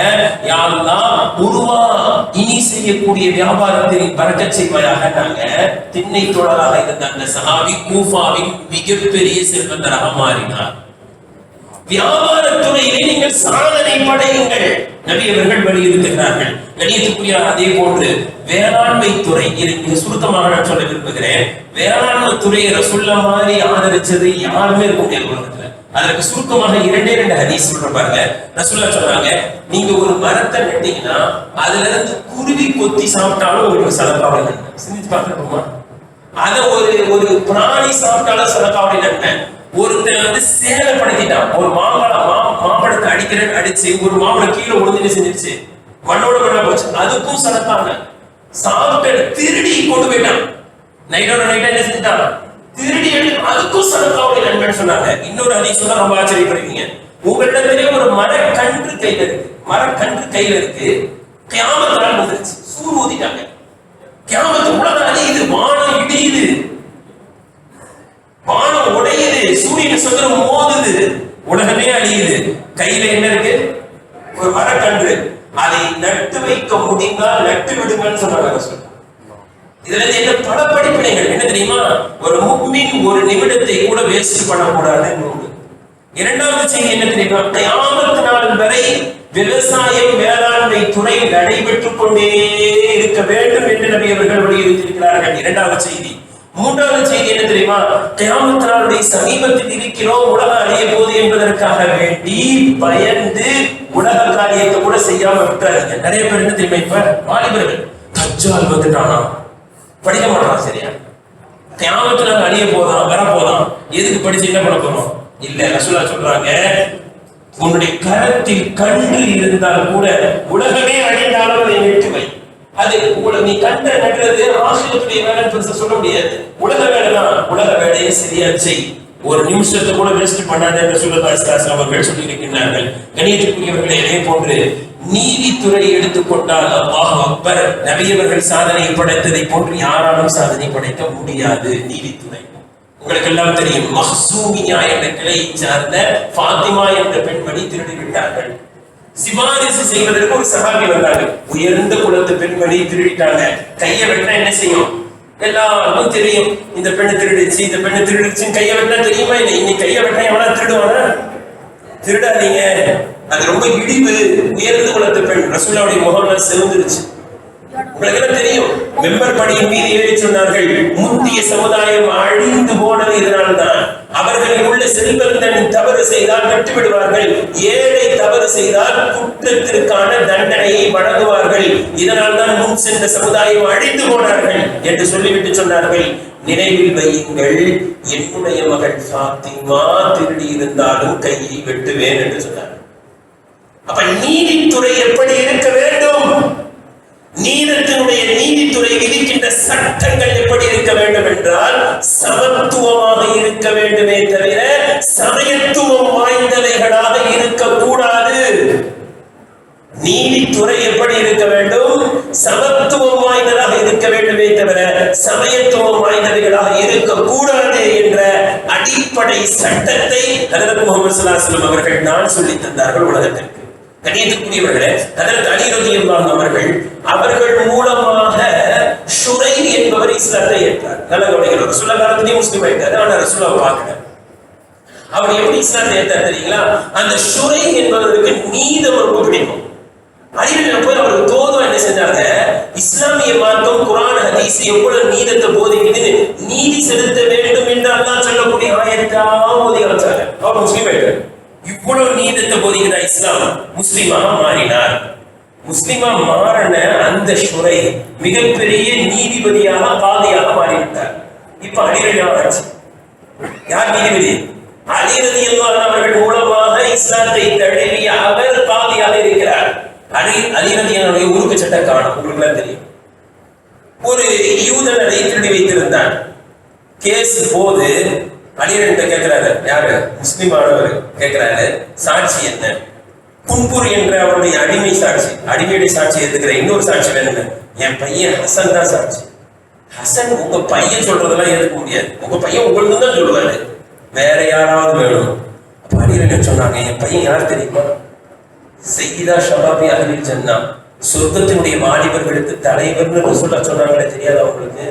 யா அல்லாஹ், உருவா இனி செய்யக்கூடிய வியாபாரத்தில் பறக்கச் செய்வாயாக. நாங்க திண்ணை தோழராக இருந்த அந்த சஹாபி கூஃபாவின் மிகப்பெரிய செல்வந்தராக மாறினார். வியாபாரத்துறையிலே நீங்கள் சாதனை படையுங்கள், நபி அவர்கள் வலியுறுத்துகிறார்கள். கணியத்துக்குரிய அதே போன்று வேளாண்மை துறை, இதை சுருக்கமாக நான் சொல்ல விரும்புகிறேன். வேளாண்மை துறையை ரசூலுல்லாஹ் மாதிரி ஆதரிச்சது யாருமே இருக்க முடியாது உலகத்துல. அதற்கு சுருக்கமாக 2 ஹதீஸ் சொல்ற பாருங்க. ரசூலுல்லாஹ் சொல்றாங்க, நீங்க ஒரு மரத்தை நட்டீங்கன்னா அதுல இருந்து குருவி கொத்தி சாப்பிட்டாலும் உங்களுக்கு சதகாவுடைய நன்மை. சிந்திச்சு பார்க்கணுமா? அத ஒரு பிராணி சாப்பிட்டாலும் சதகாவுடைய நன்மை. ஒருத்தர் சேதப்படுத்திட்டான், ஒரு மாம்பழத்தை அடிச்சு ஒரு மாம்பழம் கீழே உழுந்து செஞ்சிருச்சு, மண்ணோட மண்ணா போச்சு, அதுக்கும் சதக்காங்க. சாப்பிட்ட திருடி கொண்டு போயிட்டான், நைட்டோட நைட்டா என்ன செஞ்சுட்டான், திருடி எடுத்து, அதுக்கும் சதக்காவுடைய நன்மைன்னு சொன்னாங்க. இன்னொரு ஹதீஸ் சொன்னா ரொம்ப ஆச்சரியப்படுவீங்க. உங்களிடத்திலே ஒரு மரக்கன்று கையில இருக்கு, கியாமத் நாள் வந்துருச்சு, சூர் ஊதிட்டாங்க, கியாமத் உலகம் அழியுது, வானம் இடியுது, வானம் உடையுது, சூரியன் சந்திரன் மோதுது, உலகமே அழியுது. கையில என்ன இருக்கு, ஒரு மரக்கன்று. அதை நட்டு வைக்க முடிந்தால் நட்டு விடுங்கன்னு சொன்னாங்க. இதுல என்ன பல படிப்பினைகள் என்ன தெரியுமா? ஒரு முஃமின் ஒரு நிமிடத்தை கூட வேஸ்ட் பண்ணக்கூடாது. இரண்டாவது செய்தி என்ன தெரியுமா? கியாமத் நாள் வரை விவசாயம் வேளாண்மை துறை நடைபெற்றுக் கொண்டே இருக்க வேண்டும் என்று நபி அவர்கள் வலியுறுத்தியிருக்கிறார்கள். இரண்டாவது செய்தி. மூன்றாவது செய்தி என்ன தெரியுமா? கியாமத் நாளுடைய சமீபத்தில் இருக்கிறோம், உலகம் அழிய போகுது என்பதற்காக வேண்டி பயந்து உலக காரியத்தை கூட செய்யாம விட்டாருங்க. நிறைய பேர் என்ன தெரியுமா, இப்ப வாலிபர்கள் தஜ்ஜால் வந்துட்டானா படிக்க மாட்டான், சரியா? கியாமத் நாள் அழிய போதான், வரப்போதான், எதுக்கு படிச்சு என்ன பண்ண போறோம்? இல்ல, ரசூலுல்லாஹ் சொல்றாங்க, உன்னுடைய கரத்தில் கன்று இருந்தால் கூட உலகமே அழிந்தாலும் அதை நட்டு வை. அது நீ கண்ட நடுறது ஆசிரியத்துடைய வேலை பெருசா சொல்ல முடியாது. உலக வேலை தான், உலக வேலையை சரியா செய், ஒரு நிமிஷத்தை கூட வேஸ்ட் பண்ணாத என்று ரசூலுல்லாஹி அவர்கள் சொல்லி இருக்கின்றார்கள். கணியத்துக்குரியவர்களே, இதே போன்று நீதித்துறை எடுத்துக்கொண்டால் அல்லாஹ் அக்பர், நபியவர்கள் சாதனை படைத்ததை போன்று யாராலும் சாதனை படைக்க முடியாது. நீதித்துறை உங்களுக்கு எல்லாம் தெரியும். மஹ்சூமியா என்ற கிளையை சார்ந்த ஃபாத்திமா என்ற பெண்மணி திருடி விட்டார்கள். சிபாரிசு செய்வதற்கு ஒரு சஹாபி வந்தாங்க. உயர்ந்த குலத்து பெண்மணி திருடிட்டாங்க. கையை வெட்டினா என்ன செய்யும்? எல்லாருக்கும் தெரியும். இந்த பெண்ணு திருடிச்சு, இந்த பெண்ணு திருடிச்சுன்னு கையை வெட்டினா தெரியுமா? இல்லை, இன்னைக்கு கையை வெட்டினா எவனா திருடுவானா? திருடாதீங்க, அது ரொம்ப இழிவு. உயர்ந்த குலத்து பெண். ரசூலுல்லாஹ்வுடைய முகம்லாம் செவந்துருச்சு. உங்களுக்கு எல்லாம் தெரியும். மெம்பர் படியின் மீது ஏறி சொன்னார்கள், முந்திய சமுதாயம் அழிந்து போனது இதனால்தான். அவர்களில் உள்ள செல்வந்தன் தவறு செய்தால் வெட்டு விடுவார்கள், ஏழை தவறு செய்தால் குற்றத்திற்கான தண்டனையை வழங்குவார்கள். இதனால் தான் முன் சென்ற சமுதாயம் அழிந்து போனார்கள் என்று சொல்லிவிட்டு சொன்னார்கள், நினைவில் வையுங்கள், என்னுடைய மகள் ஃபாத்திமா திருடி இருந்தாலும் கையை வெட்டுவேன் என்று சொன்னார். அப்ப நீதித்துறை எப்படி இருக்க வேண்டும்? நீதித்துறை விதிக்கின்ற சட்டங்கள் எப்படி இருக்க வேண்டும் என்றால் சமத்துவமாக இருக்க வேண்டுமே தவிர சமயத்துவம் வாய்ந்தவைகளாக இருக்கக்கூடாது. நீதித்துறை எப்படி இருக்க வேண்டும்? சமத்துவம் வாய்ந்ததாக இருக்க வேண்டுமே தவிர சமயத்துவம் வாய்ந்தவைகளாக இருக்கக்கூடாது என்ற அடிப்படை சட்டத்தை ஹஜ்ரத் முஹம்மது ஸல்லல்லாஹு அலைஹி வஸல்லம் அவர்கள் தான் சொல்லி தந்தார்கள் உலகத்திற்கு. கண்ணியத்துக்குரியவர்களே, ஹஜ்ரத் அலி ரலியல்லாஹு அவர்கள் அவர்கள் மூலமாக ஷுரை என்பவர் இஸ்லாத்தை ஏற்றார். நல்ல கவனிக்கணும். ரசூலுல்லாஹ் காலத்திலேயே முஸ்லிம் ஆயிட்டாரு, ஆனா ரசூலுல்லாஹ் பார்க்கல. அவர் எப்படி இஸ்லாத்தை ஏற்றார் தெரியுங்களா? அந்த ஷுரை என்பவருக்கு நீதம் ரொம்ப பிடிக்கும். அலிரலியல்லாஹு போய் அவருக்கு தோதும் என்ன செஞ்சாங்க, இஸ்லாமிய மார்க்கம் குர்ஆன் ஹதீஸ் எவ்வளவு நீதத்தை போதிக்குதுன்னு நீதி செலுத்த வேண்டும் என்று அல்லாஹ் சொல்லக்கூடிய ஆயத்தா ஓதி வச்சாங்க. அவர் முஸ்லிம் ஆயிட்டார். இவ்வளவு நீதத்தை போதிக்கிற இஸ்லாம் முஸ்லிமாக மாறினார். முஸ்லிமா மாறின அந்த ஷுரை மிகப்பெரிய நீதிபதியாக காதியாக மாறிவிட்டார். இப்ப அலி ரலியல்லாஹு ஆச்சு. யார் நீதிபதி? அலி ரலியல்லாஹு அவர்கள் மூலமாக இஸ்லாத்தை தழுவிய அவர் காதியாக இருக்கிறார். அலி ரலியல்லாஹு உருக்கு சட்ட காணும். உங்களுக்கு தெரியும், ஒரு யூதன் அதை திருடி வைத்திருந்தான். கேஸ் போது அலிரண்ட கேட்கிறாரு, யாரு? முஸ்லிமானவர் கேட்கிறாரு, சாட்சி என்ன? குன்பூர் என்ற அவருடைய அடிமை சாட்சி, அடிமையுடைய சாட்சி எடுத்துக்கிற இன்னொரு சாட்சி வேணுங்க. என் பையன் ஹசன் தான் சாட்சி. ஹசன் உங்க பையன் சொல்றதெல்லாம் ஏற்க முடியாது, உங்க பையன் உங்களுக்கு தான் சொல்லுவாரு, வேற யாராவது வேணும். அப்ப அலிரண்ட சொன்னாங்க, என் பையன் யார் தெரியுமா? சையீதா ஷபாபி அஹ்லில் ஜன்னா, சொர்க்கத்தினுடைய வாலிபர்களுக்கு தலைவர்னு ரசூலுல்லாஹ் சொன்னாங்களே, தெரியாதா உங்களுக்கு?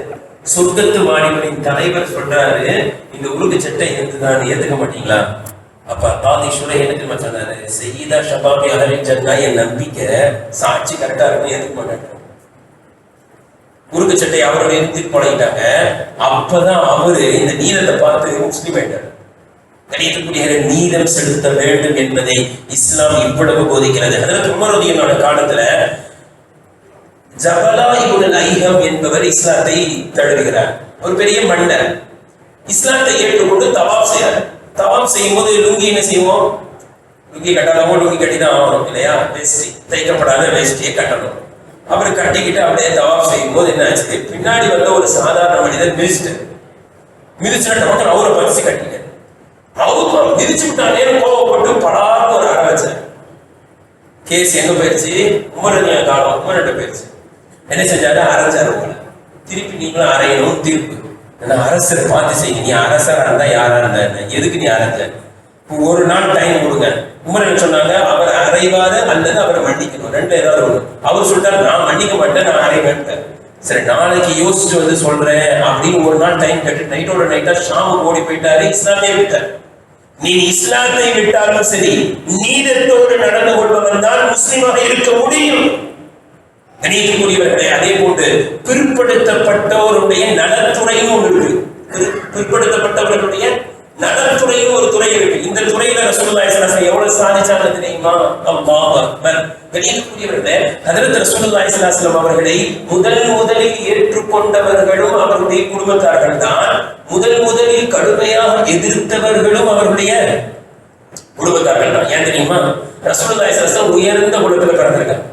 சொர்க்கத்து வாலிபரின் தலைவர் சொல்றாரு, இந்த உருகு சட்டை இருந்துதான் ஏத்துக்க மாட்டீங்களா? அப்ப காதி ஷுரை என்ன சொன்னாரு, சையீதா ஷபாபி அஹ்லில் ஜன்னா, என் நம்பிக்கை சாட்சி கரெக்டா இருக்கும், ஏத்துக்க மாட்டாங்க. உருகு சட்டை அவரோட எடுத்து பழகிட்டாங்க. அப்பதான் அவரு இந்த நீதத்தை பார்த்து முஸ்லிம் ஆயிட்டாரு. கணியத்துக்குரிய நீதம் செலுத்த வேண்டும் என்பதை இஸ்லாம் இவ்வளவு போதிக்கிறது. ஹஜ்ரத் உமர் ரலியல்லாஹு அன்ஹு காலத்துல ஜபலா இப்னுல் ஐஹம் என்பவர் இஸ்லாத்தை தழுவுகிறார். ஒரு பெரிய மன்னர் இஸ்லாத்தை ஏற்றுக்கொண்டு தவாப் செய்யறார். தவாப் செய்யும் போது லுங்கி என்ன செய்வோம்? லுங்கி கட்டணமோ, லுங்கி கட்டிதான் ஆகணும் இல்லையா? வேஷ்டி, தைக்கப்படாத வேஷ்டியை கட்டணும். அவர் கட்டிக்கிட்டு அப்படியே தவாப் செய்யும் போது என்ன ஆச்சு, பின்னாடி வந்த ஒரு சாதாரண மனிதர் மிதிச்சுட்டு நமக்கு அவரை பரிசு கட்டிக்க அவரு மிதிச்சு விட்டானே கோவப்பட்டு படாத ஒரு அற வச்சார். கேஸ் எங்க போயிடுச்சு? உமரனியா காலம், உமர்கிட்ட போயிடுச்சு. என்ன செஞ்சாரு? அரைஞ்சாரு. உங்களை திருப்பி நீங்களும் அரையணும். தீர்ப்பு அரசரை பார்த்து செய்ய, நீ அரசரா இருந்தா யாரா இருந்தா எதுக்கு நீ அரைஞ்ச? ஒரு நாள் டைம் கொடுங்க. உமரன் சொன்னாங்க, அவர் அறைவாத அல்லது அவரை மன்னிக்கணும், ரெண்டு ஏதாவது ஒண்ணு. அவர் சொல்லிட்டாரு, நான் மன்னிக்க மாட்டேன், நான் அறைவேன். சரி, நாளைக்கு யோசிச்சு வந்து சொல்றேன் அப்படின்னு ஒரு நாள் டைம் கட்டி நைட்டோட நைட்டா ஷாமுக்கு ஓடி போயிட்டாரு. இஸ்லாமே விட்டார். நீ இஸ்லாத்தை விட்டாலும் சரி, நீதத்தோடு நடந்து கொள்பவன் தான் முஸ்லிமாக இருக்க முடியும். கணியத்துக்குரியவர்களே, அதே போன்று பிற்படுத்தப்பட்டவருடைய நலத்துறையும் ஒன்று இருக்கு. பிற்படுத்தப்பட்டவர்களுடைய நலத்துறையும் ஒரு துறை இருக்கு. இந்த துறையில ரசூலுல்லாஹி ஸல்லல்லாஹு அலைஹி வஸல்லம் எவ்வளவு சாதிச்சாங்க தெரியுமா? அல்லாஹ் அக்பர். கணியத்துக்குரியவர்களே, ஹஜ்ரத் ரசூலுல்லாஹி ஸல்லல்லாஹு அலைஹி வஸல்லம் அவர்களை முதலில் ஏற்றுக்கொண்டவர்களும் அவருடைய குடும்பத்தார்கள் தான். முதலில் கடுமையாக எதிர்த்தவர்களும் அவருடைய குடும்பத்தார்கள் தான். ஏன் தெரியுமா? ரசூலுல்லாஹி ஸல்லல்லாஹு அலைஹி வஸல்லம் உயர்ந்த குலத்துல பிறந்திருக்காங்க.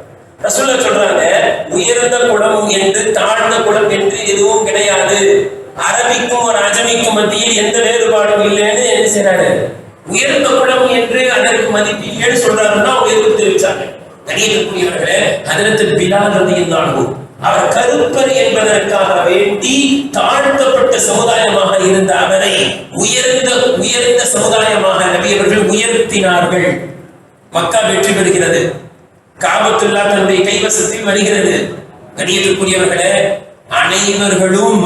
ரசூலுல்லாஹ் சொல்றாங்க, உயர்ந்த குலம் என்று தாழ்ந்த குலம் என்று எதுவும் கிடையாது. அரபிக்கும் ஒரு அஜமிக்கும் மத்தியில் எந்த வேறுபாடும் இல்லைன்னு என்ன செய்யறாரு? உயர்ந்த குலம் என்று அதற்கு மதிப்பு இல்லைன்னு சொல்றாருன்னா உயர்வு தெரிவிச்சாங்க. கணியத்துக்குரியவர்களே, ஹஜ்ரத் பிலால் ரலியல்லாஹு அன்ஹு அவர் கருப்பர் என்பதற்காக வேண்டி தாழ்த்தப்பட்ட சமுதாயமாக இருந்த அவரை உயர்ந்த சமுதாயமாக நபி அவர்கள் உயர்த்தினார்கள். மக்கா வெற்றி பெறுகிறது, காபத்துல்லா தன்னுடைய கைவசத்தில் வருகிறது. கணியத்திற்குரியவர்களே, அனைவர்களும்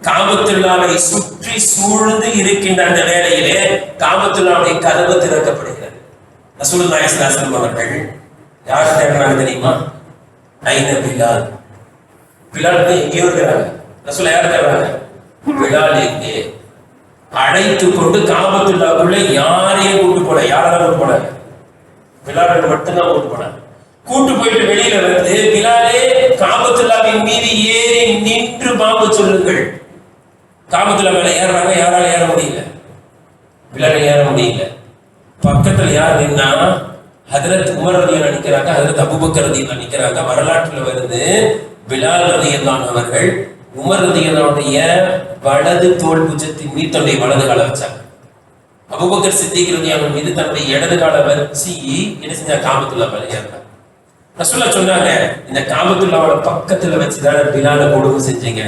காபத்துல்லாவை சுற்றி சூழ்ந்து இருக்கின்ற அந்த வேளையிலே காபத்துல்லாவுடைய கதவு திறக்கப்படுகிறது. ரசூலுல்லாஹி ஸல்லல்லாஹு அலைஹி வஸல்லம் அவர்கள் யார் தேடுறாங்க தெரியுமா? ஐன பிலால். பிலால் எங்கேயோ இருக்கிறாங்க. ரசூல் யார் தேடுறாங்க? பிலால் எங்கே? அழைத்து கொண்டு காபத்துல்லாவுக்குள்ள யாரையும் கூட்டு போல, யாரெல்லாம் கூட்டு போனாங்க? பிலால் மட்டும்தான் கூட்டு போனாங்க. கூட்டு போயிட்டு வெளியில வந்து, பிலாலே காபத்துல்லாவின் மீது ஏறி நின்று பாம்பு சொல்லுங்கள். காபத்துல்லா மேல ஏறாங்க, யாரால ஏற முடியல, பிலால ஏற முடியல. பக்கத்துல யார் நின்னா? ஹஜ்ரத் உமர் ரலியல்லாஹு நிக்கிறாங்க, ஹஜ்ரத் அபூபக்கர் ரலியல்லாஹு நிக்கிறாங்க. வரலாற்றுல வருது, பிலால் ரலியல்லாஹு அவர்கள் உமர் ரலியல்லாஹுடைய வலது தோள் புஜத்தின் மீது தன்னுடைய வலது காலை வச்சாங்க. அபூபக்கர் சித்திக் ரலியல்லாஹு மீது தன்னுடைய இடது காலை வச்சு என்ன செஞ்சா? காபத்துல்லா மேல ஏறாங்க. ரசூலுல்லாஹ் சொன்னாங்க, இந்த காபத்துல்லாவோட பக்கத்துல வச்சுதான் பிலாலை கொடுமை செஞ்சீங்க.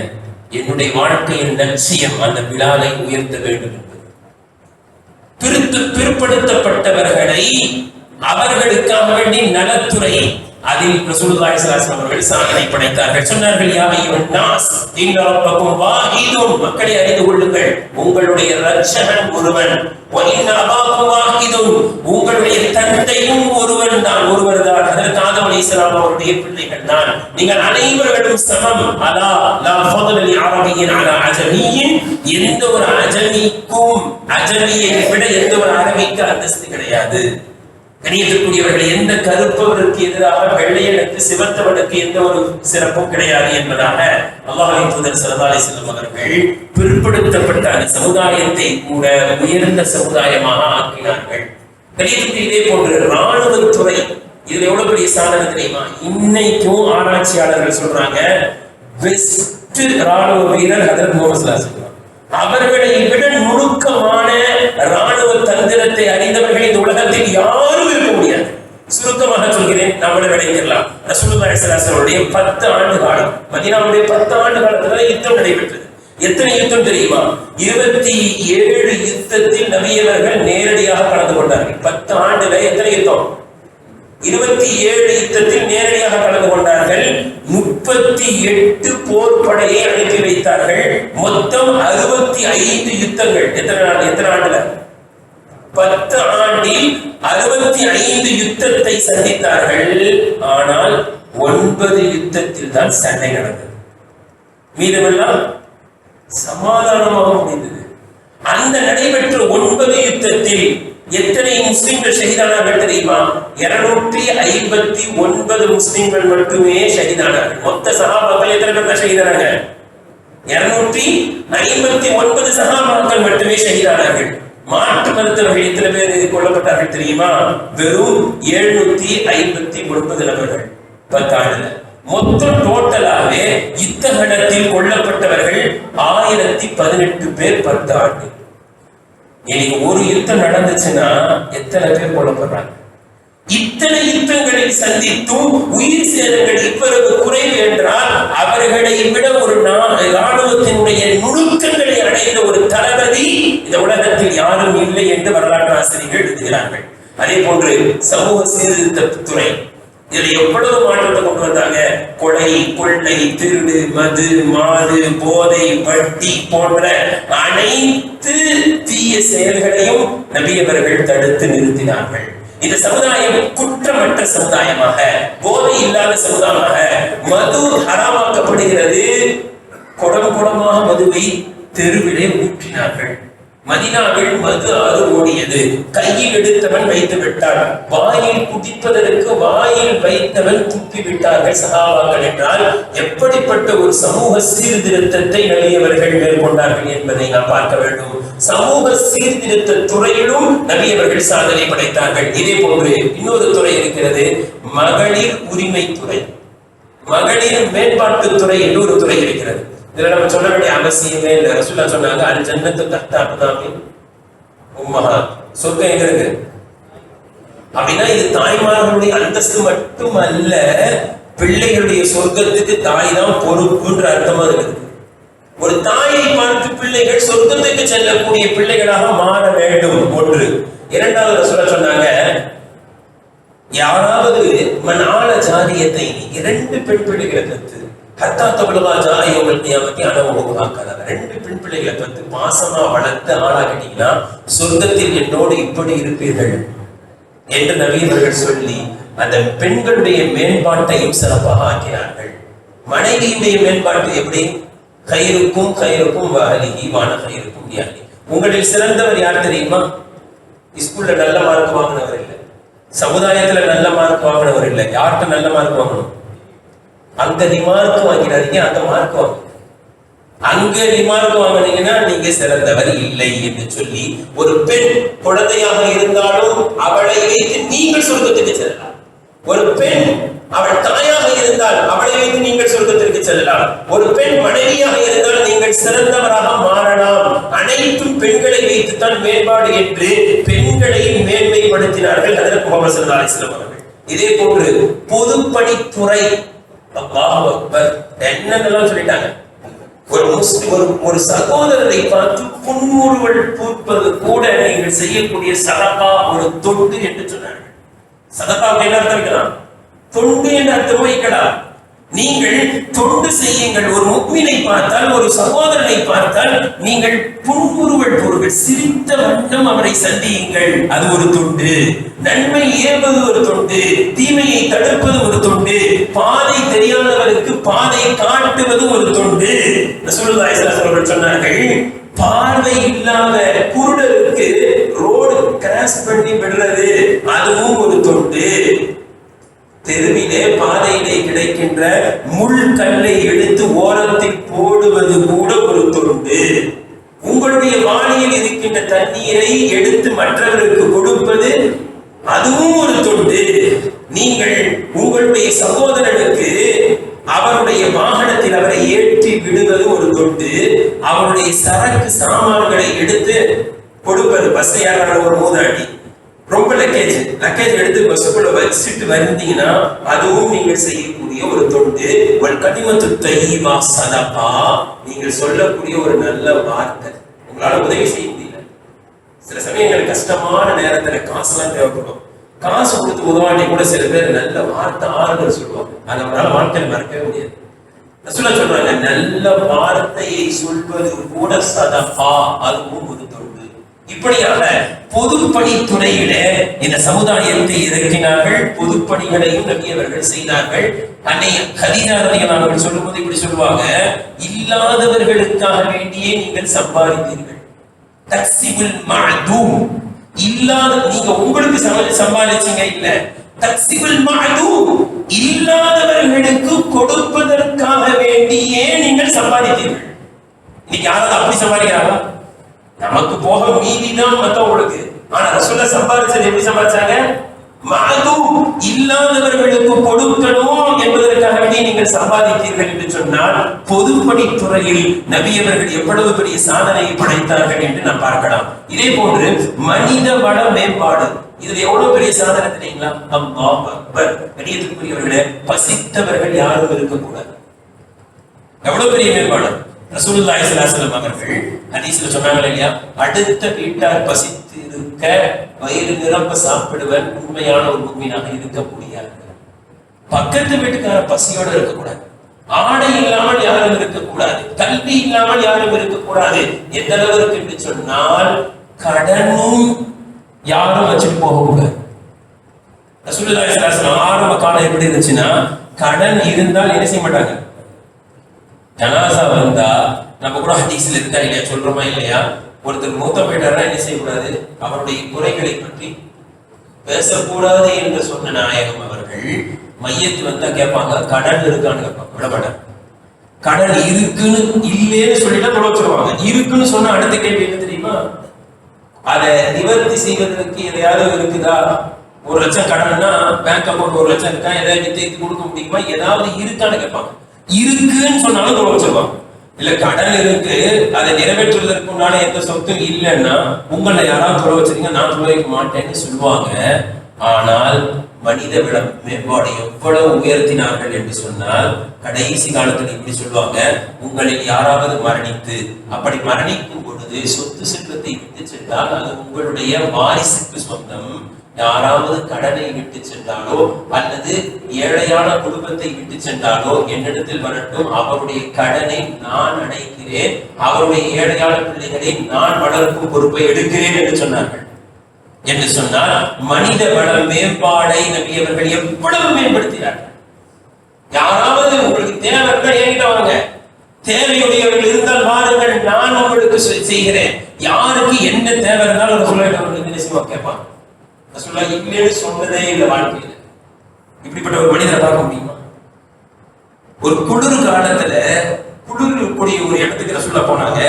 என்னுடைய வாழ்க்கையின் லட்சியம் அந்த பிலாலை உயர்த்த வேண்டும் என்பது. பிற்படுத்தப்பட்டவர்களை அவர்களுக்காக வேண்டி நலத்துறை, அதில் ரசூலுல்லாஹி ஸல்லல்லாஹு அலைஹி வஸல்லம் அவர்கள் சாதனை படைத்தார்கள். சொன்னார்கள், யா அய்யுஹன் நாஸ் இன்ன ரப்பக்கும் வாஹிதுன், மக்களை அறிந்து கொள்ளுங்கள், உங்களுடைய ரட்சகன் ஒருவன். வ இன்ன அபாக்கும் வாஹிதுன், உங்களுடைய தந்தையும் ஒருவன் தான், ஒருவர் தான். ஹஜ்ரத் ஆதம் அலைஹிஸ்ஸலாம் அவருடைய பிள்ளைகள் தான். நீங்கள் அனைவர்களும் சமம். அலா லா ஃபضل لعربي على عجمي, எந்த ஒரு அஜமிக்கும் அஜமியை விட எந்த ஒரு அரபிக்கு அந்தஸ்து கிடையாது. கணியத்திற்குரியவர்கள், எந்த கருப்பவருக்கு எதிராக வெள்ளையனுக்கு சிவத்தவனுக்கு எந்த ஒரு சிறப்பும் கிடையாது என்பதாக அல்லாஹ்வின் தூதர் ஸல்லல்லாஹு அலைஹி வஸல்லம் அவர்கள் பிற்படுத்தப்பட்ட அந்த சமுதாயத்தை கூட உயர்ந்த சமுதாயமாக ஆக்கினார்கள். கணியத்திற்கு இதே போன்று ராணுவத்துறை, இதுல எவ்வளவு பெரிய சாதனை தெரியுமா? இன்னைக்கும் ஆராய்ச்சியாளர்கள் சொல்றாங்க, பெஸ்ட் ராணுவ வீரர் ஹஜ்ரத் முஹம்மது ஸல்லல்லாஹு அலைஹி வஸல்லம். அவர்களை விட நுணுக்கமான ராணுவ தந்திரத்தை அறிந்தவர்கள் இந்த உலகத்தில் யாரும் இருக்க முடியாது. சுருக்கமாக சொல்கிறேன், நம்மளை விளைக்கலாம். ரசூலுல்லாஹி ஸல்லல்லாஹு அலைஹி வஸல்லம் 10 ஆண்டு காலம், மதீனாவுடைய 10 ஆண்டு காலத்துல யுத்தம் நடைபெற்றது. எத்தனை யுத்தம் தெரியுமா? 27 யுத்தத்தில் நபியவர்கள் நேரடியாக கலந்து கொண்டார்கள். 10 ஆண்டுல எத்தனை யுத்தம்? 27 யுத்தத்தில் நேரடியாக கலந்து கொண்டார்கள். 38 போர் படையை அனுப்பி வைத்தார்கள். மொத்தம் 65 யுத்தங்கள். எத்தனை ஆண்டுல? 10 ஆண்டில் 65 யுத்தத்தை சந்தித்தார்கள். ஆனால் 9 யுத்தத்தில் தான் சண்டை நடந்தது. மீதமெல்லாம் சமாதானமாக முடிந்தது. அந்த நடைபெற்ற 9 யுத்தத்தில் எத்தனை முஸ்லிம்கள் ஷஹீதானார்கள் தெரியுமா? 259 முஸ்லிம்கள் மட்டுமே ஷஹீதானார்கள். மொத்த சஹாபாக்கள் எத்தனை பேர் ஷஹீதானாங்க? 259 சஹாபாக்கள் மட்டுமே ஷஹீதானார்கள். மாற்று மருத்துவர்கள் எத்தனை பேர் கொல்லப்பட்டார்கள் தெரியுமா? வெறும் 759 நபர்கள் 10 ஆண்டுல. மொத்தம் டோட்டலாவே யுத்தகலத்தில் கொல்லப்பட்டவர்கள் 1018 பேர் 10 ஆண்டு. இன்னைக்கு ஒரு யுத்தம் நடந்துச்சுன்னா எத்தனை பேர் கொல்லப்படுறாங்க? இத்தனை யுத்தங்களை சந்தித்தும் உயிர் சேதங்கள் இவ்வளவு குறைவு என்றால், அவர்களை விட ஒரு ராணுவத்தினுடைய நுணுக்கங்களை அடைந்த ஒரு தளபதி இந்த உலகத்தில் யாரும் இல்லை என்று வரலாற்று ஆசிரியர்கள் எழுதுகிறார்கள். அதே போன்று சமூக சீர்திருத்த துறை, இதுல எவ்வளவு மாற்றத்தை கொண்டு வந்தாங்க. கொலை, கொள்ளை, திருடு, மது, மாது, போதை, வட்டி போன்ற அனைத்து தீய செயல்களையும் நபியவர்கள் தடுத்து நிறுத்தினார்கள். இந்த சமுதாயம் குற்றமற்ற சமுதாயமாக, போதை இல்லாத சமுதாயமாக, மது ஹராமாக்கப்படுகிறது. குடமாக மதுவை தெருவிலே ஊற்றினார்கள். மதீனாவில் மது ஆறு ஓடியது. கையில் எடுத்தவன் வைத்து விட்டான், வாயில் குடிப்பதற்கு வாயில் வைத்தவன் துப்பி விட்டார்கள் சஹாபாக்கள். என்றால் எப்படிப்பட்ட ஒரு சமூக சீர்திருத்தத்தை நபியவர்கள் மேற்கொண்டார்கள் என்பதை நாம் பார்க்க வேண்டும். சமூக சீர்திருத்த துறையிலும் நபியவர்கள் சாதனை படைத்தார்கள். இதே போன்று இன்னொரு துறை இருக்கிறது, மகளிர் உரிமை துறை, மகளிர் மேம்பாட்டு துறை என்று ஒரு துறை இருக்கிறது. இதுல நம்ம சொல்ல வேண்டிய அவசியமே இல்லை. ரசூலுல்லாஹ் சொன்னாங்க, அல் ஜன்னத்து தஹ்தா அக்தாமில் உம்மஹாத், சொர்க்கம் எங்க இருக்கு அப்படின்னா இது தாய்மார்களுடைய அந்தஸ்து மட்டுமல்ல, பிள்ளைகளுடைய சொர்க்கத்துக்கு தாய் தான் பொறுப்புன்ற அர்த்தமா இருக்குது. ஒரு தாயை பார்த்து பிள்ளைகள் சொர்க்கத்துக்கு செல்லக்கூடிய பிள்ளைகளாக மாற வேண்டும். ஒன்று. இரண்டாவது ரசூலுல்லாஹ் சொன்னாங்க, யாராவது மனால ஜாரியத்தை 2 பெண் பிள்ளைகளை பெற்று ஹத்தா தபலுகா ஜாயவல் கியாமத்தி அனவஹுகாக்கத 2 பெண் பிள்ளைகளை பெற்று பாசமா வளர்த்து ஆளாக்கிட்டீங்கன்னா சொர்க்கத்தில் என்னோடு இப்படி இருப்பீர்கள் என்று நபியவர்கள் சொல்லி அந்த பெண்களுடைய மேம்பாட்டையும் சிறப்பாக ஆக்கினார்கள். மனைவியுடைய மேம்பாட்டு எப்படி? கைருக்கும் கைருக்கும் வாலிஹி வான கைருக்கும் யாலி. உங்களில் சிறந்தவர் யார் தெரியுமா? ஸ்கூல்ல நல்ல மார்க் வாங்கினவர் இல்லை, சமுதாயத்துல நல்ல மார்க் வாங்கினவர் இல்லை. யார்கிட்ட நல்ல மார்க் வாங்கணும்? அங்க ரிமார்க் வாங்கினாதீங்க, அந்த மார்க் வாங்க. அங்க ரிமார்க் வாங்கினீங்கன்னா நீங்க சிறந்தவர் இல்லை என்று சொல்லி ஒரு பெண் குழந்தையாக இருந்தாலும் அவளை வைத்து நீங்கள் சொர்க்கத்துக்கு செல்லலாம். ஒரு பெண் அவள் தாயாக இருந்தால் அவளை வைத்து நீங்கள் சொர்க்கத்திற்கு செல்லலாம். ஒரு பெண் மனைவியாக இருந்தால் நீங்கள் சிறந்தவராக மாறலாம். அனைத்தும் பெண்களை வைத்துத்தான் மேம்பாடு என்று பெண்களை மேன்மைப்படுத்தினார்கள் ஹஜ்ரத் முஹம்மது ஸல்லல்லாஹு அலைஹி வஸல்லம் அவர்கள். இதே போன்று பொதுப்பணித்துறை அல்லாஹ் அக்பர் என்னென்னலாம் சொல்லிட்டாங்க. ஒரு முஸ்லிம் ஒரு சகோதரரை பார்த்து புன்முறுவல் பூப்பது கூட நீங்கள் செய்யக்கூடிய சதகா ஒரு தொண்டு என்று சொன்னார்கள். சதகாவுக்கு என்ன அர்த்தம் வைக்கலாம்? தொண்டு என்று அர்த்தம் வைக்கலாம். நீங்கள் தொண்டு செய்யுங்கள். ஒரு முக்மினை பார்த்தால், ஒரு சகோதரனை பார்த்தால் நீங்கள் புன்முறுவல் பொருள் சிரித்த வண்ணம் அவரை சந்தியுங்கள், அது ஒரு தொண்டு. நன்மை ஏற்பது ஒரு தொண்டு, தீமையை தடுப்பது ஒரு தொண்டு, பாதை தெரியாதவருக்கு பாதை காட்டுவது ஒரு தொண்டு. ரசூலுல்லாஹி ஸல்லல்லாஹு அலைஹி வஸல்லம் சொன்னார்கள், பார்வை இல்லாத குருடருக்கு ரோடு கிராஸ் பண்ணி விடுறது அதுவும் ஒரு தொண்டு. தெருவிலே பாதையிலே கிடைக்கின்ற முள் கல்லை எடுத்து ஓரத்தில் போடுவது கூட ஒரு தொண்டு. உங்களுடைய வாளியில் இருக்கின்ற தண்ணீரை எடுத்து மற்றவருக்கு கொடுப்பது அதுவும் ஒரு தொண்டு. நீங்கள் உங்களுடைய சகோதரனுக்கு அவருடைய வாகனத்தில் அவரை ஏற்றி விடுவது ஒரு தொண்டு. அவருடைய சரக்கு சாமான்களை எடுத்து கொடுப்பது. பஸ் ஏற ஒரு மூதாடி ரொம்ப லக்கேஜ் எடுத்து பஸ்ஸுக்குள்ள வச்சுட்டு வந்தீங்கன்னா அதுவும் நீங்கள் செய்யக்கூடிய ஒரு தொண்டு. ஒரு கலிமத்து தய்யிபா சதகா, நீங்கள் சொல்லக்கூடிய ஒரு நல்ல வார்த்தை. உங்களால உதவி செய்ய முடியல, சில சமயங்கள் கஷ்டமான நேரத்துல காசுலாம் தேவைப்படும். காசு கொடுத்து உதவாட்டி கூட சில பேர் நல்ல வார்த்தை ஆறுதல் சொல்லுவாங்க. அதை அவரால் வாழ்க்கையில் மறக்கவே முடியாது. ரசூலுல்லாஹ் சொல்றாங்க, நல்ல வார்த்தையை சொல்வது கூட சதகா, அதுவும் ஒரு தொண்டு. இப்படியாக பொதுப்பணித்துறையில இந்த சமுதாயத்தை இறக்கினார்கள். பொதுப்பணிகளையும் நபியவர்கள் செய்தார்கள். அன்னை கதீஜா ரலியல்லாஹு அன்ஹா சொல்லும்போது இப்படி சொல்லுவாங்க, இல்லாதவர்களுக்காக வேண்டியே நீங்கள் சம்பாதித்தீர்கள். தக்ஸிபுல் மஅதூம், இல்லாத நீங்க உங்களுக்கு சம்பாதிச்சீங்க இல்ல, தக்ஸிபுல் மஅதூம், இல்லாதவர்களுக்கு கொடுப்பதற்காக வேண்டியே நீங்கள் சம்பாதித்தீர்கள். இன்னைக்கு யாராவது அப்படி சம்பாதிக்கிறாங்களா? நமக்கு போக மீதிதான் மத்தவங்களுக்கு. ஆனா ரசூலுல்லாஹ் சம்பாதிச்சது எப்படி சம்பாதிச்சாங்க? மஅதூம், இல்லாதவர்களுக்கு கொடுக்கணும் என்பதற்காக வேண்டி நீங்கள் சம்பாதித்தீர்கள் என்று சொன்னால் பொதுப்பணித்துறையில் நபியவர்கள் எவ்வளவு பெரிய சாதனையை படைத்தார்கள் என்று நாம் பார்க்கலாம். இதே போன்று மனித வள மேம்பாடு, இதுல எவ்வளவு பெரிய சாதனை தெரியுங்களா? அல்லாஹ் அக்பர். கண்ணியத்துக்குரியவர்களே, பசித்தவர்கள் யாரும் இருக்கக்கூடாது. எவ்வளவு பெரிய மேம்பாடு! ரசூலுல்லாஹி ஸல்லல்லாஹு அலைஹி வஸல்லம் அவர்கள் ஹதீஸ்ல சொன்னாங்க இல்லையா, அடுத்த வீட்டார் பசித்து இருக்க வயிறு நிரம்ப சாப்பிடுவன் உண்மையான ஒரு முஃமினாக இருக்க முடியாது. பக்கத்து வீட்டுக்கார பசியோட இருக்கக்கூடாது, ஆடை இல்லாமல் யாரும் இருக்கக்கூடாது, கல்வி இல்லாமல் யாரும் இருக்கக்கூடாது. எந்த அளவுக்கு என்று சொன்னால் கடனும் யாரும் வச்சுட்டு போகக்கூடாது. ரசூலுல்லாஹி ஸல்லல்லாஹு அலைஹி வஸல்லம் ஆரம்ப காலம் எப்படி இருந்துச்சுன்னா, கடன் இருந்தால் என்ன செய்ய மாட்டாங்க, ஜனாசா வந்தா நம்ம கூட ஹதீஸ்ல இருக்கா இல்லையா, சொல்றோமா இல்லையா, ஒருத்தர் மூத்த போயிட்டாரா என்ன செய்யக்கூடாது, அவருடைய குறைகளை பற்றி பேசக்கூடாது என்று சொன்ன நாயகம் அவர்கள் மையத்து வந்தா கேட்பாங்க, கடன் இருக்கான்னு கேட்பாங்க, விட மாட்டாங்க. கடன் இருக்குன்னு இல்லைன்னு சொல்லிட்டா தொலை வச்சிருவாங்க. இருக்குன்னு சொன்னா அடுத்த கேள்வி என்ன தெரியுமா, அதை நிவர்த்தி செய்வதற்கு எதையாவது இருக்குதா? 1 லட்சம் கடன்னா பேங்க் அக்கௌண்ட் 1 லட்சம் இருக்கா, எதாவது வித்து கொடுக்க முடியுமா, ஏதாவது இருக்கான்னு கேட்பாங்க. இருக்குன்னு சொன்னாலும் தொலை வச்சிருவாங்க. இல்ல கடன் இருக்கு, அதை நிறைவேற்றுவதற்கு உண்டான எந்த சொத்தும் இல்லைன்னா உங்களை யாராவது தொலை வச்சிருக்கீங்க, நான் தொலை வைக்க மாட்டேன்னு சொல்லுவாங்க. ஆனால் மனித விட மேம்பாடு எவ்வளவு உயர்த்தினார்கள் என்று சொன்னால், கடைசி காலத்தில் இப்படி சொல்லுவாங்க, உங்களில் யாராவது மரணித்து அப்படி மரணிக்கும் பொழுது சொத்து செல்வத்தை விட்டு சென்றால் அது உங்களுடைய வாரிசுக்கு சொந்தம், யாராவது கடனை விட்டு சென்றாலோ அல்லது ஏழையான குடும்பத்தை விட்டு சென்றாலோ என்னிடத்தில் வரட்டும், அவருடைய கடனை நான் அடைக்கிறேன், அவருடைய ஏழையான பிள்ளைகளை நான் வளர்க்கும் பொறுப்பை எடுக்கிறேன் என்று சொன்னார்கள். என்று சொன்னால் மனித வள மேம்பாடை நபி அவர்கள் எவ்வளவு மேம்படுத்தினார்கள். யாராவது உங்களுக்கு தேவைகள் என்கிட்ட வாங்க, தேவையுடையவர்கள் இருந்தால் வாருங்கள், நான் உங்களுக்கு செய்கிறேன். யாருக்கு என்ன தேவை இருந்தாலும் ரசூலுல்லாஹி கேட்பாங்க. ரசூலுல்லாஹி இல்லைன்னு சொன்னதே இல்லை வாழ்க்கையில. இப்படிப்பட்ட ஒரு மனிதரை பார்க்க முடியுமா? ஒரு குளிர் காலத்துல குளிர் கூடிய ஒரு இடத்துக்கு ரசூலுல்லாஹ் போனாங்க.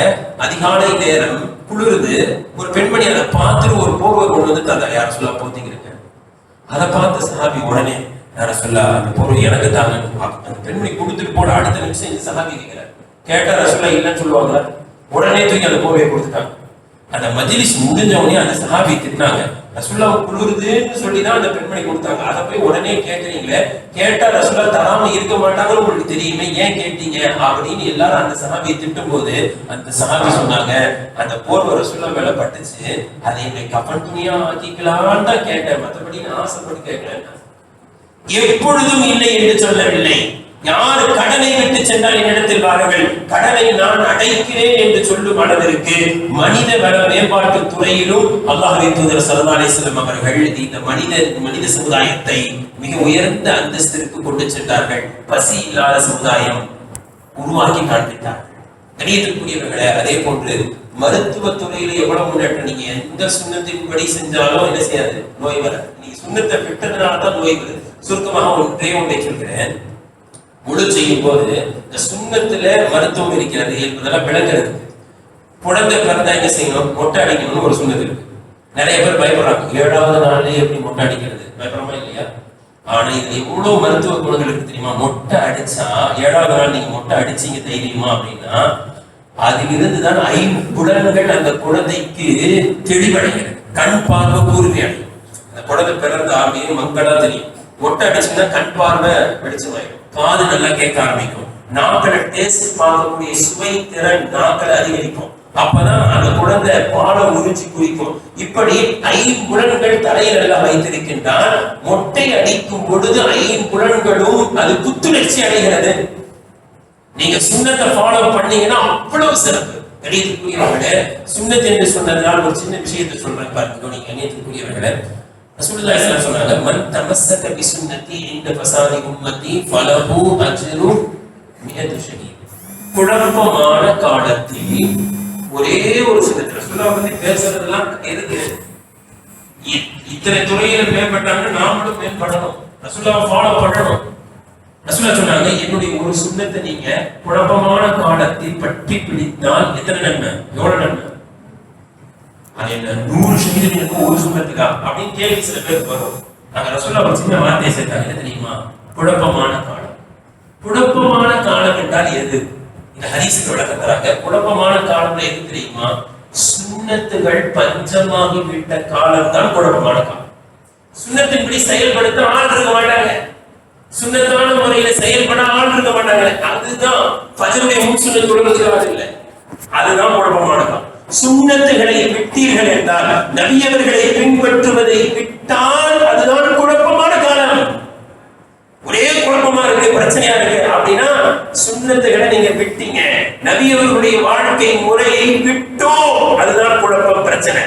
அதிகாலை நேரம் குளிருது. ஒரு பெண்மணி அதை பார்த்துட்டு ஒரு போர்வை கொண்டு வந்து தந்தா, யார் ரசூலுல்லாஹ் போத்திக்கிறேன். அதை பார்த்து சஹாபி உடனே யார சொல்ல அந்த போர்வை எனக்கு தாங்க. அந்த பெண்மணி கொடுத்துட்டு போட அடுத்த நிமிஷம் இந்த சஹாபி கேட்கிறார். கேட்டா ரசூலுல்லாஹ் இல்லைன்னு சொல்லுவாங்க. உடனே தூக்கி அந்த போர்வையை கொடுத்துட்டாங்க. அந்த மஜ்லிஸ் முடிஞ்ச உடனே அந்த சஹாபி திட்டினாங்க. ரசூலுல்லாஹ் குளிருதுன்னு சொல்லிதான் அந்த பெண்மணி கொடுத்தாங்க. அதை போய் உடனே கேட்கறீங்களே, கேட்டா ரசூலுல்லாஹ் தராம இருக்க மாட்டாங்கன்னு உங்களுக்கு தெரியுமே, ஏன் கேட்டீங்க அப்படின்னு எல்லாரும் அந்த சஹாபியை திட்டும் போது அந்த சஹாபி சொன்னாங்க, அந்த போர்வை ரசூலுல்லாஹ் மேல பட்டுச்சு, அதை என்னை கஃன் துணியா ஆக்கிக்கலான்னு தான் கேட்டேன், மற்றபடி நான் ஆசைப்பட்டு கேட்கிறேன். எப்பொழுதும் இல்லை என்று சொல்லவில்லை. யார் கடனை விட்டு சென்றால் என்னிடத்தில் வாருங்கள், கடனை நான் அடைக்கிறேன் என்று சொல்லும் அளவிற்கு மனித வள மேம்பாட்டு துறையிலும் அல்லாஹ்வின் தூதர் ஸல்லல்லாஹு அலைஹி வஸல்லம் அவர்கள் இந்த மனித சமுதாயத்தை மிக உயர்ந்த அந்தஸ்திற்கு கொண்டு சென்றார்கள். பசி இல்லாத சமுதாயம் உருவாக்கி காண்பித்தார்கள். கணியத்திற்குரியவர்களே, அதே போன்று மருத்துவத்துறையில எவ்வளவு முன்னேற்றம். நீங்க எந்த சுண்ணத்தின்படி செஞ்சாலும் என்ன செய்யாது, நோய் வர. நீங்க சுண்ணத்தை விட்டதுனாலதான் நோய் வருது. சுருக்கமாக ஒன்றை சொல்கிறேன். முழு செய்யும் போது இந்த சுண்ணத்துல மருத்துவம் இருக்கிறது என்பதெல்லாம் விளங்குறது. குழந்தை பிறந்தா என்ன செய்யணும், மொட்டை அடிக்கணும்னு ஒரு சுண்ணத்து இருக்கு. நிறைய பேர் பயப்படுறாங்க, 7வது நாள்லயே எப்படி மொட்டை அடிக்கிறது, பயப்படுறமா இல்லையா? ஆனா இது எவ்வளவு மருத்துவ குணங்கள் இருக்கு தெரியுமா? மொட்டை அடிச்சா 7வது நாள் நீங்க மொட்டை அடிச்சீங்க தைரியமா அப்படின்னா அதிலிருந்துதான் 5 புலன்கள் அந்த குழந்தைக்கு தெளிவடைகிறது. கண் பார்வை கூர்மை அடையும். அந்த குழந்தை பிறந்த அப்படின்னு மக்களா தெரியும். மொட்டை அடிச்சுன்னா கண் பார்வை வெளிச்சமாயிடும், காது நல்லா கேட்க ஆரம்பிக்கும், நாக்களை டேஸ்ட் பார்க்கக்கூடிய சுவை திறன் நாக்களை அதிகரிக்கும். அப்பதான் அந்த குழந்தை பாலை உறிஞ்சி குடிக்கும். இப்படி 5 புலன்கள் தலையில் எல்லாம் வைத்திருக்கின்றால் மொட்டை அடிக்கும் பொழுது 5 புலன்களும் அது புத்துணர்ச்சி அடைகிறது. நீங்க சுண்ணத்தை ஃபாலோ பண்ணீங்கன்னா அவ்வளவு சிறப்பு. கணியத்திற்குரியவர்களே, சுண்ணத் என்று சொன்னதால் ஒரு சின்ன விஷயத்தை சொல்றேன் பாருங்க. நீங்க கணியத்திற்குரியவர்களே, ரசூலுல்லாஹி ஸல்லல்லாஹு அலைஹி வஸல்லம் மன் தமஸ்ஸக பிசுன்னதி இன்த ஃபஸாதி உம்மதி ஃபலஹு அஜ்ரு 100 ஷஹீத். குழப்பமான காலத்தில் ஒரே ஒரு சுன்னத். ரசூலுல்லாஹ் பத்தி பேசுறதெல்லாம் எதுக்கு? இத்தனை துறையில மேம்பட்டாங்க, நாமளும் மேம்படணும், ரசூலுல்லாஹ் ஃபாலோ பண்ணணும். ரசூலுல்லாஹ் சொன்னாங்க, என்னுடைய ஒரு சுன்னத்தை நீங்க குழப்பமான காலத்தில் பற்றி பிடித்தால் எத்தனை நன்மை, எவ்வளவு நன்மை? அது என்ன 100 ஷஹீதுக்கு ஒரு சுன்னத்துக்கா அப்படின்னு கேள்வி சில பேருக்கு வரும். நாங்க ரசூலுல்லாஹ் ஒரு சின்ன வார்த்தையை சேர்த்தாங்க, என்ன தெரியுமா? குழப்பமான காலம். குழப்பமான காலம் என்றால் எது? இந்த ஹதீஸில் விளக்கத்தராக குழப்பமான காலம் எது தெரியுமா? சுன்னத்துகள் பஞ்சமாகி விட்ட காலம் தான் குழப்பமான காலம். சுன்னத்தின்படி செயல்படுத்த ஆள் இருக்க மாட்டாங்க, சுன்னத்தான முறையில செயல்பட ஆள் இருக்க மாட்டாங்க. அதுதான் ஃபஜ்ருடைய முன் சுன்னத் தொழுகிறது இல்லை, அதுதான் குழப்பமான காலம். சுன்னத்துகளை விட்டீர்கள் என்றால், நபியவர்களை பின்பற்றுவதை விட்டால் அதுதான் குழப்பமான காலம். ஒரே குழப்பமா இருக்கு, பிரச்சனையா இருக்கு அப்படின்னா சுன்னத்துகளை நீங்க விட்டீங்க, நபியவர்களுடைய வாழ்க்கை முறையை விட்டோம், அதுதான் குழப்பம், பிரச்சனை.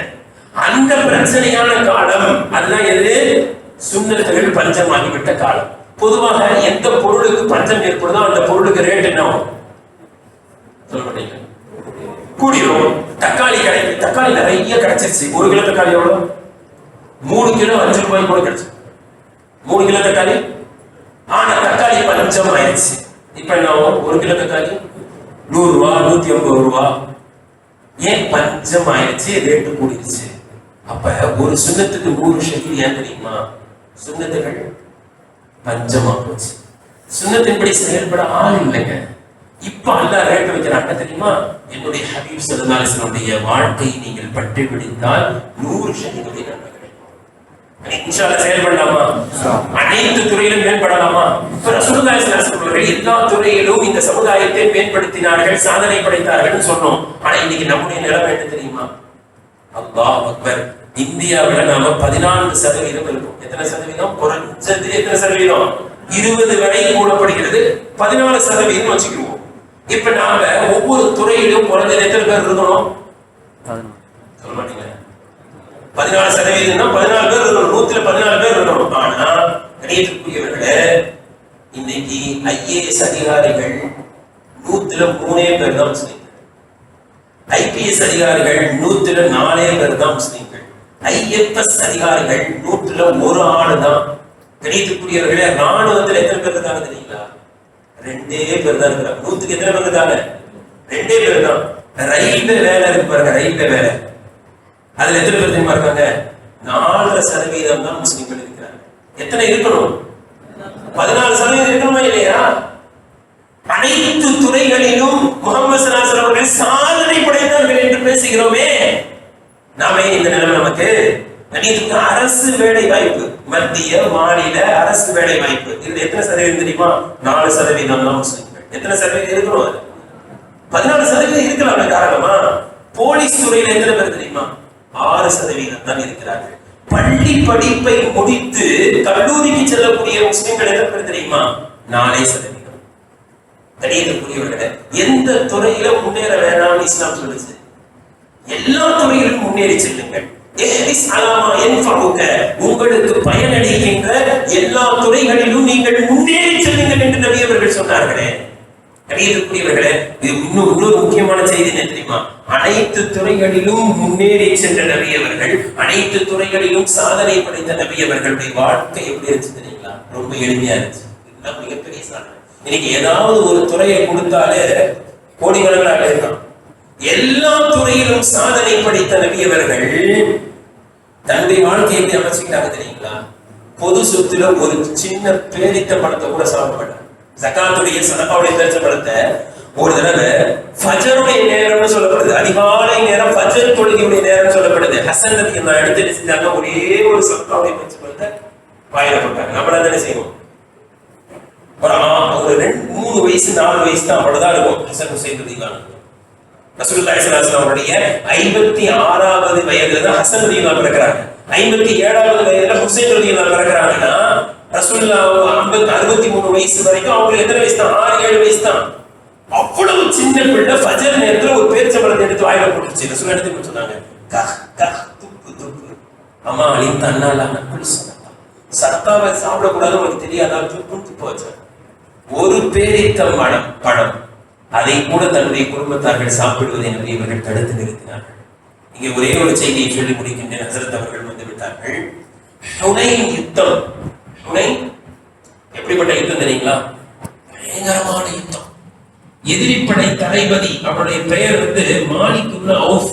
அந்த பிரச்சனையான காலம் அதுதான் எது? சுன்னத்துகள் பஞ்சமாகிவிட்ட காலம். பொதுவாக எந்த பொருளுக்கு பஞ்சம் ஏற்படுதோ அந்த பொருளுக்கு ரேட் என்ன ஆகும் சொல்ல மாட்டீங்க? கூடிரும். தக்காளி கிடைக்கு, தக்காளி நிறைய கிடைச்சிருச்சு. 1 கிலோ தக்காளி எவ்வளவு? 3 கிலோ 5 ரூபாய் கூட கிடைச்சு. 3 கிலோ தக்காளி. ஆனா தக்காளி பஞ்சம் ஆயிடுச்சு. இப்ப என்ன ஆகும்? 1 கிலோ தக்காளி 100 ரூபா, 150 ரூபா. ஏன் பஞ்சம் ஆயிடுச்சு? ரேட்டு கூடிருச்சு. அப்ப ஒரு சுன்னத்துக்கு 100 ஷஹீத். ஏன் தெரியுமா? சுன்னத்துகள் பஞ்சமா போச்சு. சுன்னத்தின்படி செயல்பட ஆள் இல்லைங்க. இப்ப அல்லாஹ் ரேட் வைக்கிறாங்க தெரியுமா? என்னுடைய ஹபீப் ஸல்லல்லாஹு அலைஹி வஸல்லம் வாழ்க்கையை நீங்கள் பற்றி பிடித்தால் 100 ஷஹீதுடைய நன்மை கிடைக்கும். இன்ஷா அல்லாஹ் செயல்படலாமா? அனைத்து துறையிலும் மேம்படலாமா? ரசூலுல்லாஹி ஸல்லல்லாஹு அலைஹி வஸல்லம் எல்லா துறையிலும் இந்த சமுதாயத்தை மேம்படுத்தினார்கள், சாதனை படைத்தார்கள் சொன்னோம். ஆனா இன்னைக்கு நம்முடைய நிலைமை என்ன தெரியுமா? அல்லாஹ் அக்பர். இந்தியாவில நாம 14% இருக்கும். எத்தனை சதவீதம்? குறைஞ்சது எத்தனை சதவீதம்? 20 வரை கூடப்படுகிறது. 14% வச்சுக்குவோம். இப்ப நாம ஒவ்வொரு துறையிலும் குறைஞ்சது எத்தனை பேர் இருக்கணும்? சொல்ல மாட்டீங்க. 14% 14 பேர் இருக்கணும். 114 பேர் இருக்கணும். ஆனா கணியத்துக்குரியவர்களே, இன்னைக்கு IAS அதிகாரிகள் 103 பேர் தான் முஸ்லீம்கள். IPS அதிகாரிகள் 104 பேர் தான் முஸ்லீம்கள். IFS அதிகாரிகள் 101 ஆளு தான். கணியத்துக்குரியவர்களே, ராணுவத்தில் எத்தனை பேர் இருக்காங்க தெரியுங்களா? 2 பேர் தான் இருக்கிறாங்க. 100க்கு எத்தனை பேர் இருக்காங்க? 2 பேர் தான். ரயில்வே வேலை இருக்கு பாருங்க, ரயில்வே வேலை, அதுல எத்தனை பேர் தெரியுமா இருக்காங்க? 4% தான் முஸ்லிம்கள் இருக்கிறாங்க. எத்தனை இருக்கணும்? 14% இருக்கணுமா இல்லையா? அனைத்து துறைகளிலும் முகமது ஸல்லல்லாஹு அலைஹி வஸல்லம் அவர்கள் சாதனை படைத்தார்கள் என்று பேசுகிறோமே, நாமே இந்த நிலைமை நமக்கு. அரசு வேலை வாய்ப்பு, மத்திய மாநில அரசு வேலை வாய்ப்பு, இதுல எத்தனை சதவீதம் தெரியுமா? 4% தான் முஸ்லிம்கள். எத்தனை சதவீதம் இருக்கணும்? 14% இருக்கலாமே காரணமா. போலீஸ் துறையில எத்தனை பேர் தெரியுமா? 6% தான் இருக்கிறார்கள். பள்ளி படிப்பை முடித்து கல்லூரிக்கு செல்லக்கூடிய முஸ்லிம்கள் எத்தனை பேர் தெரியுமா? 4%. கணியத்துக்குரியவர்களே, எந்த துறையில முன்னேற வேணாம்னு இஸ்லாம் சொல்லுச்சு? எல்லா துறையிலும் முன்னேறி செல்லுங்கள். உங்களுக்கு பயனளிக்கின்ற எல்லா துறைகளிலும் நீங்கள் முன்னேறி செல்லுங்கள் என்று நபி அவர்கள் சொன்னார்களே. கணியத்துக்குரியவர்களே, இன்னொரு முக்கியமான செய்தி என்ன தெரியுமா? அனைத்து துறைகளிலும் முன்னேறி சென்ற நபி அவர்கள், அனைத்து துறைகளிலும் சாதனை படைத்த நபி அவர்களுடைய வாழ்க்கை எப்படி இருந்துச்சு தெரியுங்களா? ரொம்ப எளிமையா இருந்துச்சு. இதுதான் மிகப்பெரிய சாதனை. இன்னைக்கு ஏதாவது ஒரு துறையை கொடுத்தாலே கோடிக்கணக்கான இருக்கான். எல்லா துறையிலும் சாதனை படைத்த நபி அவர்கள் தன்னுடைய வாழ்க்கையை எப்படி அமைச்சுக்கிட்டாங்க தெரியுங்களா? பொது சொத்துல ஒரு சின்ன பேரித்த பழத்தை கூட சாப்பிட மாட்டாங்க. ஜகாத்துடைய சதகாவுடைய பேரித்த பழத்தை ஒரு தடவை ஃபஜருடைய நேரம்னு சொல்லப்படுது, அதிகாலை நேரம், ஃபஜர் தொழுகையுடைய நேரம் சொல்லப்படுது. ஹசன் நபி நான் எடுத்து என்ன செஞ்சாங்க? ஒரே ஒரு சதகாவுடைய பேரித்த பழத்தை வாயில போட்டாங்க. நம்மள என்ன செய்வோம்? ஒரு 3 வயசு 4 வயசு தான், அவ்வளவுதான் இருக்கும். ஹசன் ஹுசைன் ரலியல்லாஹு ரசூலுல்லாஹி ஸல்லல்லாஹு அலைஹி வஸல்லம் அவருடைய 56வது வயதுல தான் ஹசன் ரலியல்லாஹு பிறக்கிறாங்க. 57வது வயதுல ஹுசைன் ரலியல்லாஹு பிறக்கிறாங்கன்னா ரசூலுல்லாஹ் 63 வயசு வரைக்கும் அவங்களுக்கு எத்தனை வயசு தான்? 6-7 வயசு தான். அவ்வளவு சின்ன பிள்ளை ஃபஜர் நேரத்துல ஒரு பேரிச்சம்பழத்தை எடுத்து வாயில போட்டுச்சு. ரசூல் எடுத்து சொன்னாங்க, கஹ் கஹ் துப்பு துப்பு. அம்மா அலி தன்னால நக்குல் சதகா, சத்தாவை சாப்பிடக்கூடாது உங்களுக்கு தெரியாதா? துப்பு துப்பு வச்சாங்க. ஒரு பேரித்த பழம் அதை கூட தன்னுடைய குடும்பத்தார்கள் சாப்பிடுவதை நபி அவர்கள் தடுத்து நிறுத்தினார்கள். இங்கே ஒரே ஒரு செய்தியை சொல்லி முடிக்கின்றேன். ஹஸரத் அவர்கள் வந்து விட்டார்கள். ஹுனைன் யுத்தம். ஹுனைன் எப்படிப்பட்ட யுத்தம் தெரியுங்களா? பயங்கரமான யுத்தம். எதிரிப்படை தளபதி, அவருடைய பெயர் வந்து மாலிக் இப்னு அவுஃப்.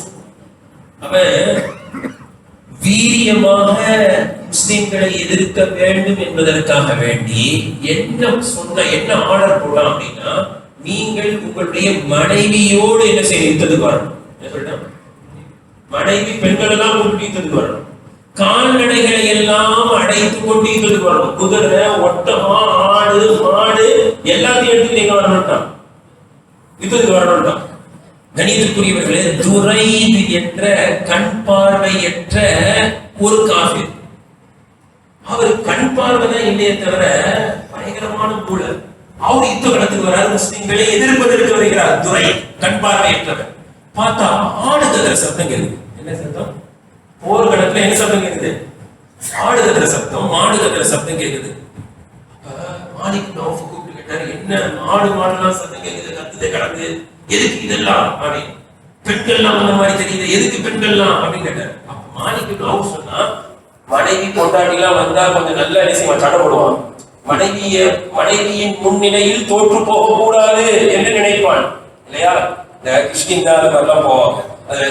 அவன் வீரியமாக முஸ்லிம்களை எதிர்க்க வேண்டும் என்பதற்காக வேண்டி என்ன ஆர்டர் போடலாம் அப்படின்னா, நீங்கள் உங்களுடைய மனைவியோடு என்ன செய்ய யுத்தத்துக்கு வரணும். என்ன சொல்லிட்டான்? மனைவி பெண்கள் எல்லாம் கூட்டிட்டு யுத்தத்துக்கு வரணும். கால்நடைகளை எல்லாம் அடைத்து கொண்டு யுத்தத்துக்கு வரணும். குதிரை, ஒட்டமா, ஆடு, மாடு எல்லாத்தையும் எடுத்து நீங்க வரணும்ட்டான், யுத்தத்துக்கு வரணும்ட்டான். கணியத்துக்குரியவர்களே, துரைது என்ற கண் பார்வையற்ற ஒரு காஃபிர். அவர் கண் பார்வைதான் இல்லையே தவிர பயங்கரமான மூலர். அவர் யுத்த களத்துக்கு வராது, முஸ்லிம்களை எதிர்ப்பதற்கு வருகிறார். துரை கண் பார்வையற்றவர். பார்த்தா ஆடு கத்துற சத்தம் கேக்குது. என்ன சத்தம்? போர் களத்துல என்ன சத்தம் கேக்குது? ஆடு கத்துற சத்தம், மாடு கத்துற சத்தம் கேக்குது. மாலிக் நௌஃப் கூப்பிட்டு கேட்டாரு, என்ன ஆடு மாடுலாம் சத்தம் கேக்குது, கத்துதே கடந்து, எதுக்கு இதெல்லாம் அப்படின்னு. பெண்கள்லாம் அந்த மாதிரி தெரியுது, எதுக்கு பெண்கள்லாம் அப்படின்னு கேட்டாரு. அப்ப மாலிக் நௌஃப் சொன்னா, மனைவி கொண்டாடிலாம் வந்தா கொஞ்சம் நல்ல நிச்சயமா சண்டை போடுவான். மனைவியின் முன்னிலையில் தோற்று போக கூடாது என்று நினைப்பான் இல்லையா? இந்த கிருஷ்ணிந்தா அது மாதிரிலாம் போவாங்க. அதுல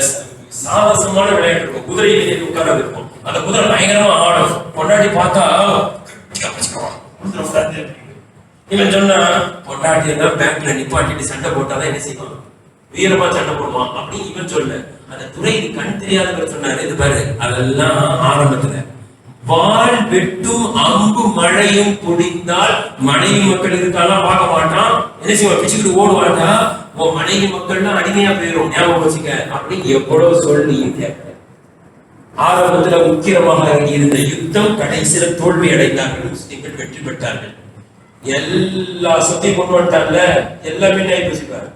சாகசமான விளையாட்டு இருக்கும். குதிரையில ஏறி உட்கார்ந்து இருக்கும். அந்த குதிரை பயங்கரமா ஆடும். கொண்டாடி பார்த்தா இவன் சொன்னா, பொண்டாட்டி எல்லாம் பேங்க்ல நிப்பாட்டிட்டு சண்டை போட்டாதான் என்ன செய்வான்? வீரமா சண்டை போடுவான் அப்படின்னு இவன் சொல்ல. அந்த துறை கண் தெரியாதவர் சொன்னாரு, இது பாரு, அதெல்லாம் ஆரம்பத்துல வாள் வெட்டும் அம்பு மழையும் பொடிந்தால் மனைவி மக்கள் இருக்காலாம் பார்க்க மாட்டான். என்ன செய்வான்? பிச்சுக்கிட்டு ஓடுவாட்டா. உன் மனைவி மக்கள்லாம் அடிமையா போயிடும், ஞாபகம் வச்சுக்க அப்படின்னு எவ்வளவு சொல்லியும் கேட்க. ஆரம்பத்துல உக்கிரமாக இருந்த யுத்தம் கடைசியில தோல்வி அடைந்தார்கள், முஸ்லிம்கள் வெற்றி பெற்றார்கள். எல்லா சொத்தையும் கொண்டு வந்துட்டார்ல, எல்லாமே யோசிப்பாரு.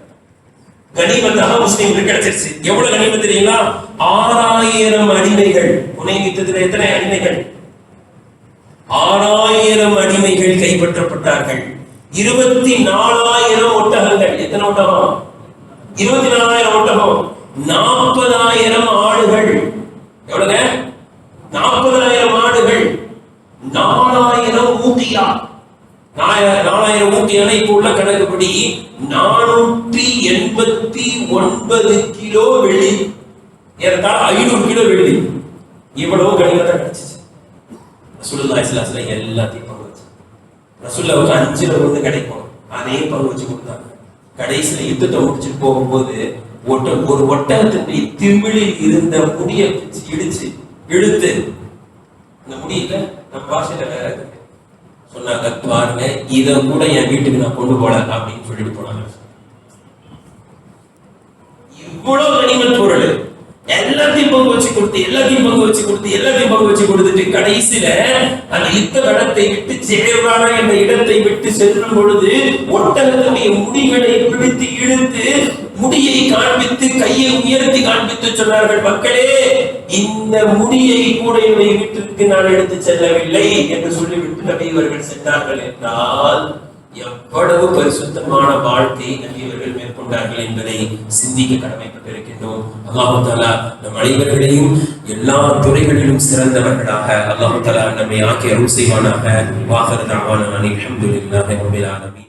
கனிமத்தாக முஸ்லிம்களுக்கு கிடைச்சிருச்சு. எவ்வளவு கனிமம் தெரியுங்களா? 6000 அடிமைகள். புனைவு யுத்தத்துல எத்தனை அடிமைகள்? 6000 அடிமைகள் கைப்பற்றப்பட்டார்கள். 24,000 ஒட்டகங்கள். எத்தனை ஒட்டகம்? 24,000 ஒட்டகம். 40,000 ஆடுகள். எவ்வளவு? 40,000 ஆடுகள். 4,000 ஊக்கியா. 4,000 ஊக்கியான இப்ப உள்ள கணக்குப்படி 489 கிலோ வெள்ளி, ஏறத்தாழ 500 கிலோ வெள்ளி. இவ்வளவு கனிமத்தை கிடைச்சிச்சு. ரசூலுல்லாஹி ஸல்லல்லாஹு அலைஹி வஸல்லம் எல்லாத்தையும் பங்கு வச்சு, ரசூலுல்லாஹ்வுக்கு 5ல 1 கிடைக்கும், அதையும் பங்கு வச்சு கொடுத்தாங்க. கடைசியில யுத்தத்தை முடிச்சுட்டு போகும்போது ஒரு ஒட்டகத்தினுடைய திமிழில் இருந்த முடியை இழுத்து அந்த முடியல நம்ம பாஷையில வேற சொன்னாங்க, பாருங்க இத கூட என் வீட்டுக்கு நான் கொண்டு போல அப்படின்னு சொல்லிட்டு போனாங்க. இவ்வளவு கனிமத் பொருள் எல்லாத்தையும் பங்கு வச்சு கொடுத்துட்டு கடைசியில அந்த யுத்த இடத்தை விட்டு சேரான என்ற இடத்தை விட்டு செல்லும் பொழுது ஒட்டகத்துடைய முடிகளை பிடித்து இழுத்து முடியை காண்பித்து கையை உயர்த்தி காண்பித்து சொன்னார்கள், மக்களே இந்த முடியை கூட என்னுடைய வீட்டிற்கு நான் எடுத்து செல்லவில்லை என்று சொல்லிவிட்டு நபி அவர்கள் சென்றார்கள். என்றால் எவ்வளவு பரிசுத்தமான வாழ்க்கை நபி அவர்கள் மேற்கொண்டார்கள் என்பதை சிந்திக்க கடமைப்பட்டிருக்கின்றோம். அல்லாஹ் தஆலா நம் அனைவர்களையும் எல்லா துறைகளிலும் சிறந்தவர்களாக அல்லாஹ் தஆலா நம்மை ஆக்கி அருள் செய்வானாக. வாஹிரு தஅவானா அல்ஹம்துலில்லாஹி ரப்பில் ஆலமீன்.